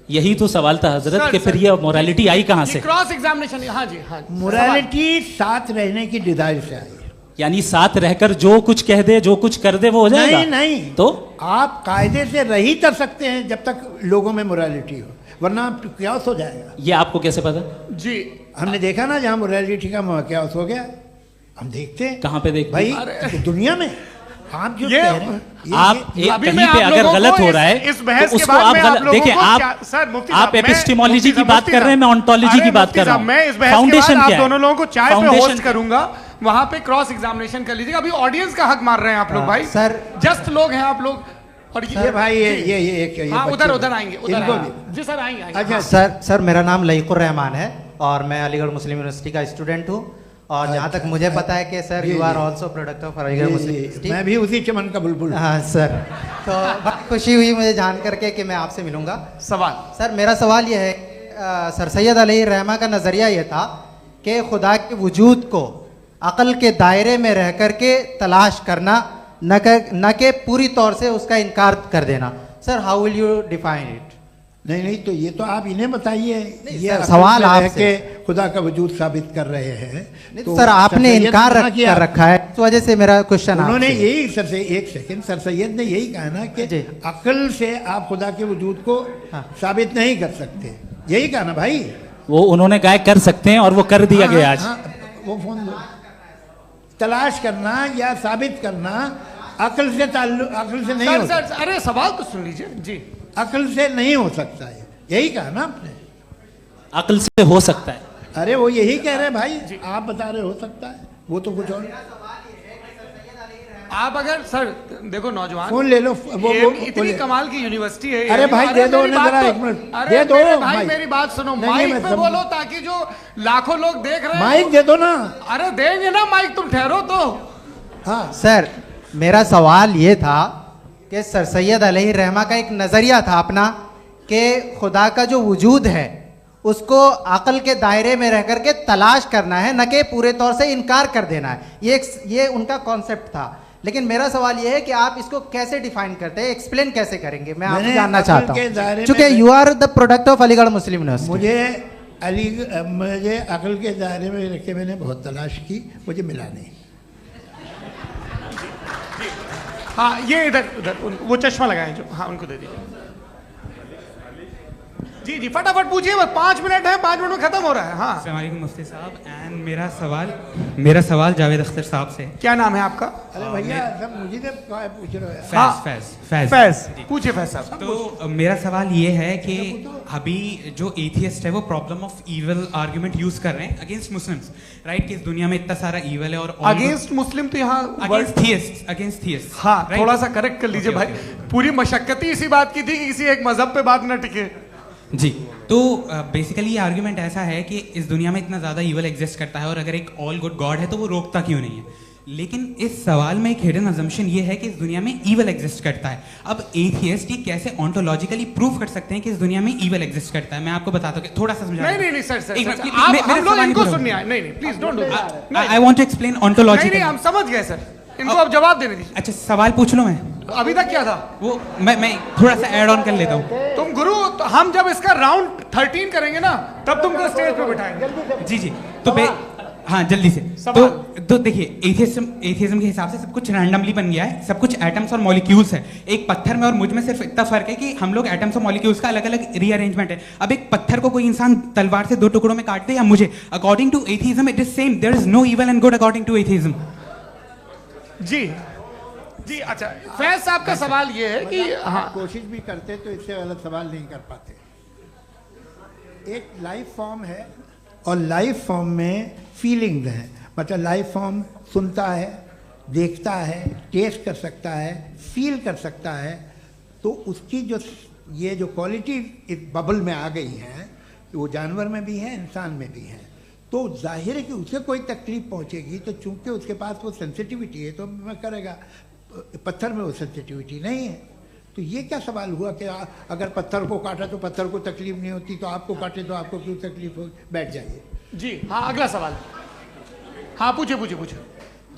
यही तो सवाल था हजरत कि फिर ये मोरालिटी आई कहाँ से? क्रॉस एग्जामिनेशन, हाँ जी हाँ। मोरालिटी साथ रहने की डिजायर से आई, यानी साथ रहकर जो कुछ कह दे जो कुछ कर दे वो हो जाएगा? नहीं नहीं, तो आप कायदे से रह ही कर सकते हैं जब तक लोगों में मोरालिटी हो, वरना क्यास हो जाएगा। ये आपको कैसे पता? जी हमने देखा ना, जहाँ मोरालिटी का क्यास हो गया, हम देखते हैं। कहाँ पे देखते भाई हैं? दुनिया में। आप जो ये कह रहे हैं, आप कहीं पे अगर गलत हो रहा है इस बहस तो के उसको बाद आप मैं गलत देखिए। आप एपिस्टेमोलॉजी की बात कर रहे हैं, मैं ऑन्टोलॉजी की बात कर रहा हूँ। मैं इस बहस के बाद आप दोनों लोगों को चाय पे होस्ट करूंगा, वहां पे क्रॉस एग्जामिनेशन कर लीजिएगा। अभी ऑडियंस का हक मार रहे हैं आप लोग भाई, सर जस्ट लोग हैं आप लोग। और ये भाई ये हाँ, उधर उधर आएंगे, उधर इनको आएंगे। जी सर आएंगे। अच्छा सर मेरा नाम लईकुर रहमान है और मैं अलीगढ़ मुस्लिम यूनिवर्सिटी का स्टूडेंट हूँ। और जहाँ तक मुझे पता है कि sir you are also product of Aligarh Muslim university. मैं भी उसी चमन का बुलबुल। हाँ सर, तो बहुत खुशी हुई मुझे जान करके कि मैं आपसे मिलूंगा। सवाल सर मेरा सवाल यह है, सर सैयद अलैहिर्रहमा का नज़रिया ये था कि खुदा के वजूद को अक़ल के दायरे में रह कर के तलाश करना, न कि पूरी तौर से उसका इनकार कर देना। Sir how will you define it? नहीं तो ये तो आप इन्हें बताइए। ये सवाल आपसे के खुदा का वजूद साबित कर रहे हैं तो सर आपने इनकार कर रखा है, इस वजह से मेरा क्वेश्चन उन्होंने यही एक सेकंड सर सैयद ने यही कहा ना कि अकल से आप खुदा के वजूद को साबित नहीं कर सकते, यही कहा ना भाई। वो उन्होंने कहा कर सकते हैं और वो कर दिया गया आज। वो फोन दो। तलाश करना या साबित करना अकल से अकल से नहीं हो सकता। अरे सवाल तो सुन लीजिए जी। अकल से नहीं हो सकता है, यही कहा ना आपने। अकल से हो सकता है। अरे वो यही कह रहे हैं भाई, आप बता रहे हो सकता है, वो तो कुछ और। आप अगर सर देखो नौजवान फोन ले लो, वो इतनी कमाल की यूनिवर्सिटी है। अरे भाई दे दो जरा, एक मिनट दे दो भाई, मेरी बात सुनो, माइक पे बोलो ताकि जो लाखों लोग देख रहे हैं। माइक दे दो ना। अरे देंगे ना माइक, तुम ठहरो तो। हाँ सर मेरा सवाल ये था कि सर सैयद अलैहिर्रहमा का एक नज़रिया था अपना कि खुदा का जो वजूद है उसको अक़ल के दायरे में रह करके तलाश करना है, न कि पूरे तौर से इनकार कर देना है। ये उनका कॉन्सेप्ट था। लेकिन मेरा सवाल ये है कि आप इसको कैसे डिफाइन करते हैं, एक्सप्लेन कैसे करेंगे? मैं आपसे जानना चाहता हूँ, क्योंकि you are the product of Aligarh Muslim university. मुझे अक़ल के दायरे में रख के मैंने बहुत तलाश की, मुझे मिला नहीं। हाँ ये इधर वो चश्मा लगाए जो, हाँ उनको दे दीजिए। जी जी फटाफट पूछिए, बस 5 मिनट है, 5 मिनट में खत्म हो रहा है। हाँ अस्सलाम वालेकुम मुफ्ती साहब। एंड मेरा सवाल जावेद अख्तर साहब से। क्या नाम है आपका? अरे भैया सब मुझे पूछ रहे हो। फैज पूछिए फैज साहब। तो मेरा सवाल ये है कि अभी जो एथियस्ट है वो problem of evil argument use कर रहे हैं अगेंस्ट मुस्लिम्स, राइट? कि इस दुनिया में इतना सारा इविल है और अगेंस्ट मुस्लिम तो यहाँ अगेंस्ट थियस्ट। हाँ थोड़ा सा करेक्ट कर लीजिए भाई। पूरी मशक्कत इसी बात की थी कि किसी एक मजहब पे बात न टिके। जी तो बेसिकली ये आर्ग्यूमेंट ऐसा है कि इस दुनिया में इतना ज़्यादा ईवल एग्जिस्ट करता है और अगर एक ऑल गुड गॉड है तो वो रोकता क्यों नहीं है? लेकिन इस सवाल में एक हिडन अजम्पशन ये है कि इस दुनिया में ईवल एग्जिस्ट करता है। अब एथियस्ट ये कैसे ऑन्टोलॉजिकली प्रूव कर सकते हैं कि इस दुनिया में ईवल एग्जिस्ट करता है? मैं आपको बताता हूँ, थोड़ा सा समझा। नहीं सर हम लोग इनको सुनिए। नहीं please don't do. I want to explain ontology. नहीं हम समझ गए सर, इनको अब जवाब देने दीजिए। अच्छा सवाल पूछ लो। मैं अभी तक क्या था वो मैं थोड़ा सा ऐड ऑन कर लेता हूँ। तुम गुरु, तो हम जब इसका राउंड 13 करेंगे ना तब तुमको स्टेज पे बिठाएंगे। जी तो हाँ जल्दी से। तो देखिए एथियज्म के हिसाब से सब कुछ रैंडमली बन गया है, सब कुछ एटम्स और मॉलिक्यूल्स है। एक पत्थर में और मुझ में सिर्फ इतना फर्क है कि हम लोग एटम्स और मॉलिक्यूल्स का अलग अलग रीअरेंजमेंट है। अब एक पत्थर को कोई इंसान तलवार से 2 टुकड़ों में काट दे या मुझे, according to atheism it is same. There is no evil and good according to atheism. जी अच्छा फैज साहब का सवाल ये है कि हाँ कोशिश भी करते तो इससे गलत सवाल नहीं कर पाते। एक लाइफ फॉर्म है और लाइफ फॉर्म में फीलिंग्स हैं, मतलब लाइफ फॉर्म सुनता है, देखता है, टेस्ट कर सकता है, फील कर सकता है। तो उसकी जो क्वालिटी इस बबल में आ गई है वो जानवर में भी है, इंसान में भी है। तो जाहिर है कि उसे कोई तकलीफ पहुंचेगी, तो चूंकि उसके पास वो सेंसिटिविटी है तो मैं करेगा। पत्थर में वो सेंसिटिविटी नहीं है। तो ये क्या सवाल हुआ कि अगर पत्थर को काटा तो पत्थर को तकलीफ नहीं होती, तो आपको काटे तो आपको क्यों तकलीफ हो? बैठ जाइए। जी हाँ अगला सवाल। हाँ पूछे।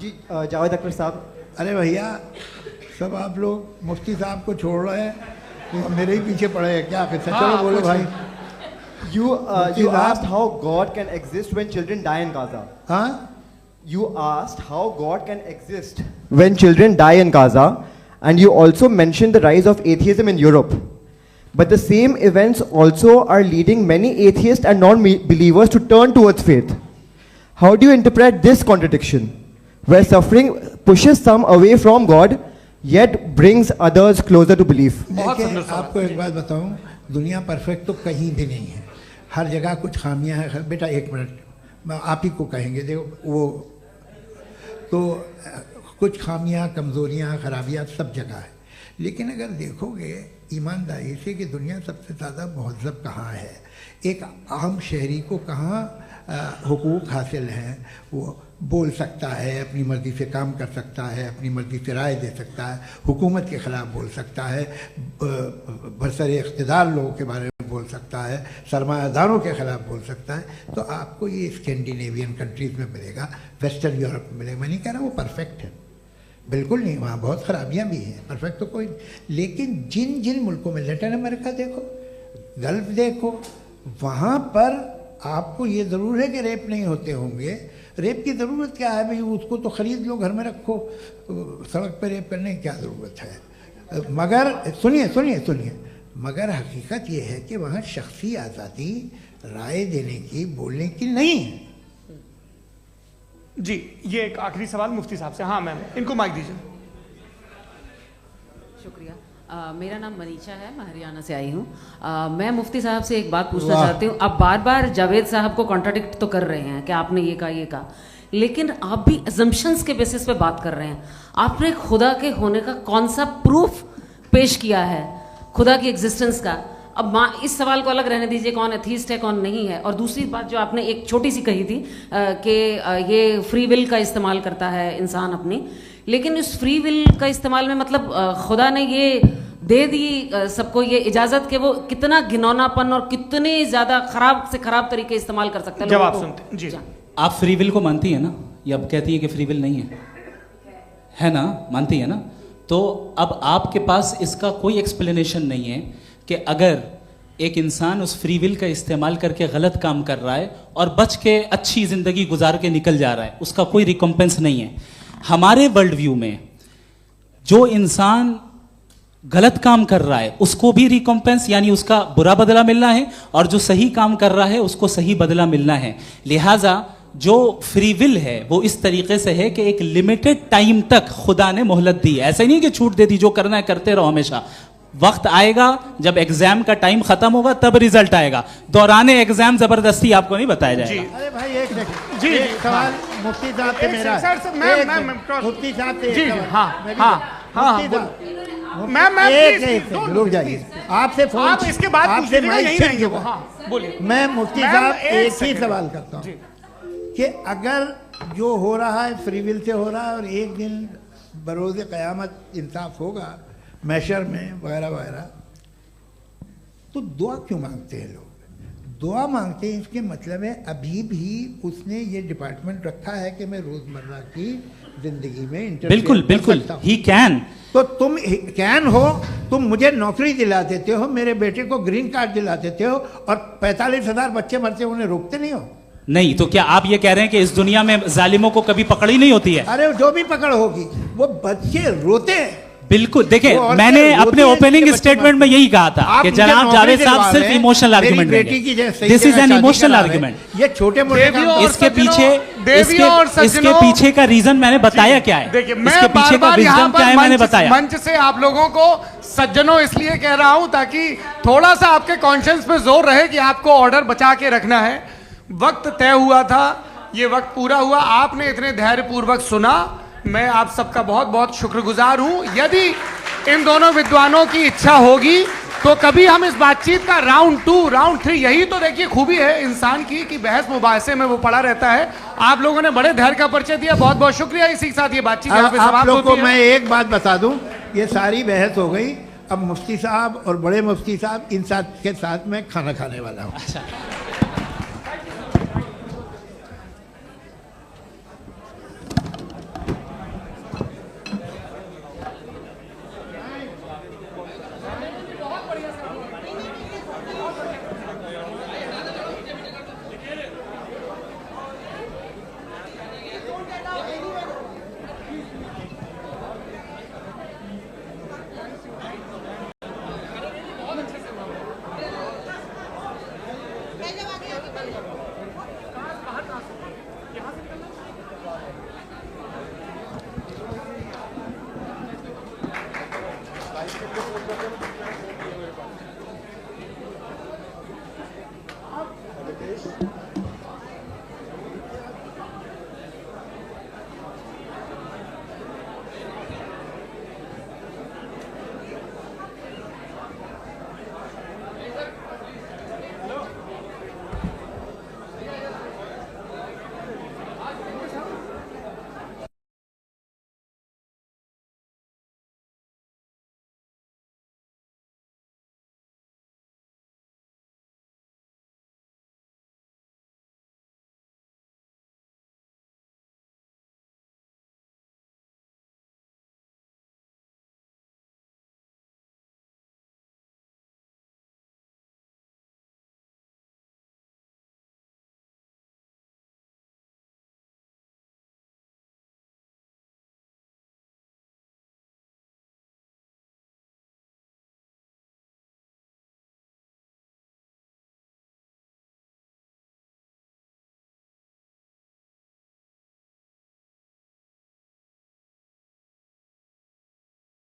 जी जावेद अख्तर साहब। अरे भैया, सब आप लोग मुफ्ती साहब को छोड़ रहे हैं, मेरे ही पीछे पड़े हैं क्या? फिर चलो बोलो भाई। You asked how God can exist when children die in Gaza. हाँ? You asked how God can exist when children die in Gaza, and you also mentioned the rise of atheism in Europe. But the same events also are leading many atheists and non-believers to turn towards faith. How do you interpret this contradiction, where suffering pushes some away from God, yet brings others closer to belief? देखिए, आपको एक बात बताऊं, दुनिया perfect तो कहीं भी नहीं है, हर जगह कुछ खामियां हैं। बेटा एक मिनट, मैं आप ही को कहेंगे, देखो वो तो कुछ खामियां, कमज़ोरियां, खराबियां सब जगह है। लेकिन अगर देखोगे ईमानदारी से कि दुनिया सबसे ज़्यादा महज़ब कहाँ है, एक आम शहरी को कहाँ हुकूक हासिल हैं, वो बोल सकता है, अपनी मर्ज़ी से काम कर सकता है, अपनी मर्ज़ी से राय दे सकता है, हुकूमत के ख़िलाफ़ बोल सकता है, बरसरे इक़्तिदार लोगों के बारे में बोल सकता है, सरमायादारों के ख़िलाफ़ बोल सकता है। तो आपको ये स्कैंडिनेवियन कंट्रीज़ में मिलेगा, वेस्टर्न यूरोप में मिलेगा। मैं नहीं कह रहा वो परफेक्ट है, बिल्कुल नहीं, वहाँ बहुत ख़राबियाँ भी हैं, परफेक्ट तो कोई। लेकिन जिन जिन मुल्कों में, लैटिन अमेरिका देखो, गल्फ़ देखो, वहाँ पर आपको ये ज़रूर है कि रेप नहीं होते होंगे। रेप की ज़रूरत क्या है भाई? उसको तो ख़रीद लो, घर में रखो, सड़क पर रेप करने की क्या ज़रूरत है? मगर सुनिए सुनिए सुनिए, मगर हकीकत ये है कि वहाँ शख्सी आज़ादी राय देने की, बोलने की नहीं है। जी, ये एक आखिरी सवाल मुफ्ती साहब से। हाँ मैम, इनको माइक दीजिए। शुक्रिया। मेरा नाम मनीषा है, मैं हरियाणा से आई हूँ। मैं मुफ्ती साहब से एक बात पूछना चाहती हूँ। आप बार बार जावेद साहब को कॉन्ट्राडिक्ट तो कर रहे हैं कि आपने ये कहा, लेकिन आप भी अजम्पशंस के बेसिस पे बात कर रहे हैं। आपने खुदा के होने का कौन सा प्रूफ पेश किया है, खुदा की एग्जिस्टेंस का? अब इस सवाल को अलग रहने दीजिए, कौन एथीस्ट है कौन नहीं है। और दूसरी बात जो आपने एक छोटी सी कही थी कि ये फ्री विल का इस्तेमाल करता है इंसान अपनी, लेकिन इस फ्री विल का इस्तेमाल में मतलब खुदा ने ये दे दी सबको ये इजाज़त कि वो कितना घिनौनापन और कितने ज़्यादा ख़राब से ख़राब तरीके इस्तेमाल कर सकते हैं। जवाब सुनते जी। आप फ्री विल को मानती है ना, या अब कहती है कि फ्री विल नहीं है ना? मानती है ना? तो अब आपके पास इसका कोई एक्सप्लेनेशन नहीं है कि अगर एक इंसान उस फ्री विल का इस्तेमाल करके गलत काम कर रहा है और बच के अच्छी ज़िंदगी गुजार के निकल जा रहा है, उसका कोई रिकम्पेंस नहीं है। हमारे वर्ल्ड व्यू में जो इंसान गलत काम कर रहा है उसको भी रिकम्पेंस यानी उसका बुरा बदला मिलना है, और जो सही काम कर रहा है उसको सही बदला मिलना है। लिहाजा जो फ्री विल है वो इस तरीके से है कि एक लिमिटेड टाइम तक खुदा ने मोहलत दी है। ऐसा नहीं कि छूट दे दी, जो करना है करते रहो हमेशा। वक्त आएगा जब एग्जाम का टाइम खत्म होगा तब रिजल्ट आएगा, दौराने एग्जाम जबरदस्ती आपको नहीं बताया जाएगा। अरे भाई एक सवाल मुफ्ती साहब से मेरा, मुफ्ती साहब से रुक जाइए, आपसे फोन, आप इसके बाद आपसे बोलिए। मैं मुफ्ती साहब एक ही सवाल करता हूँ कि अगर जो हो रहा है फ्री विल से हो रहा है और एक दिन बरोज़ क़यामत इंसाफ होगा मैशर में वगैरह वगैरह, तो दुआ क्यों मांगते हैं लोग? दुआ मांगते हैं इसके मतलब है अभी भी उसने ये डिपार्टमेंट रखा है कि मैं रोज़मर्रा की ज़िंदगी में बिल्कुल बिल्कुल ही कैन। तो तुम कैन हो, तुम मुझे नौकरी दिला देते हो, मेरे बेटे को ग्रीन कार्ड दिला देते हो, और 45,000 बच्चे मरते उन्हें रोकते नहीं हो। नहीं तो क्या आप ये कह रहे हैं कि इस दुनिया में जालिमों को कभी पकड़ ही नहीं होती है? अरे जो भी पकड़ होगी वो बच्चे रोते हैं। बिल्कुल, देखिए मैंने अपने ओपनिंग स्टेटमेंट में यही कहा था कि जनाब जावेद साहब सिर्फ इमोशनल आर्गुमेंट देंगे। This is an emotional argument. ये छोटे मोटे इसके पीछे का रीजन मैंने बताया क्या है, इसके पीछे का विजडम क्या है मैंने बताया। मंच से आप लोगों को सज्जनों इसलिए कह रहा हूं ताकि थोड़ा सा आपके कॉन्शियंस पे जोर रहे कि आपको ऑर्डर बचा के रखना है। वक्त तय हुआ था, ये वक्त पूरा हुआ, आपने इतने धैर्यपूर्वक सुना, मैं आप सबका बहुत बहुत शुक्रगुजार हूं। यदि इन दोनों विद्वानों की इच्छा होगी तो कभी हम इस बातचीत का राउंड 2, राउंड 3, यही तो देखिए खूबी है इंसान की कि बहस मुबाहसे में वो पड़ा रहता है। आप लोगों ने बड़े धैर्य का परिचय दिया, बहुत बहुत शुक्रिया। इसी के साथ ये बातचीत यहाँ पे समाप्त होती है। मैं एक बात बता दूं, ये सारी बहस हो गई, अब मुफ्ती साहब और बड़े मुफ्ती साहब इन साथ के साथ मैं खाना खाने वाला हूँ।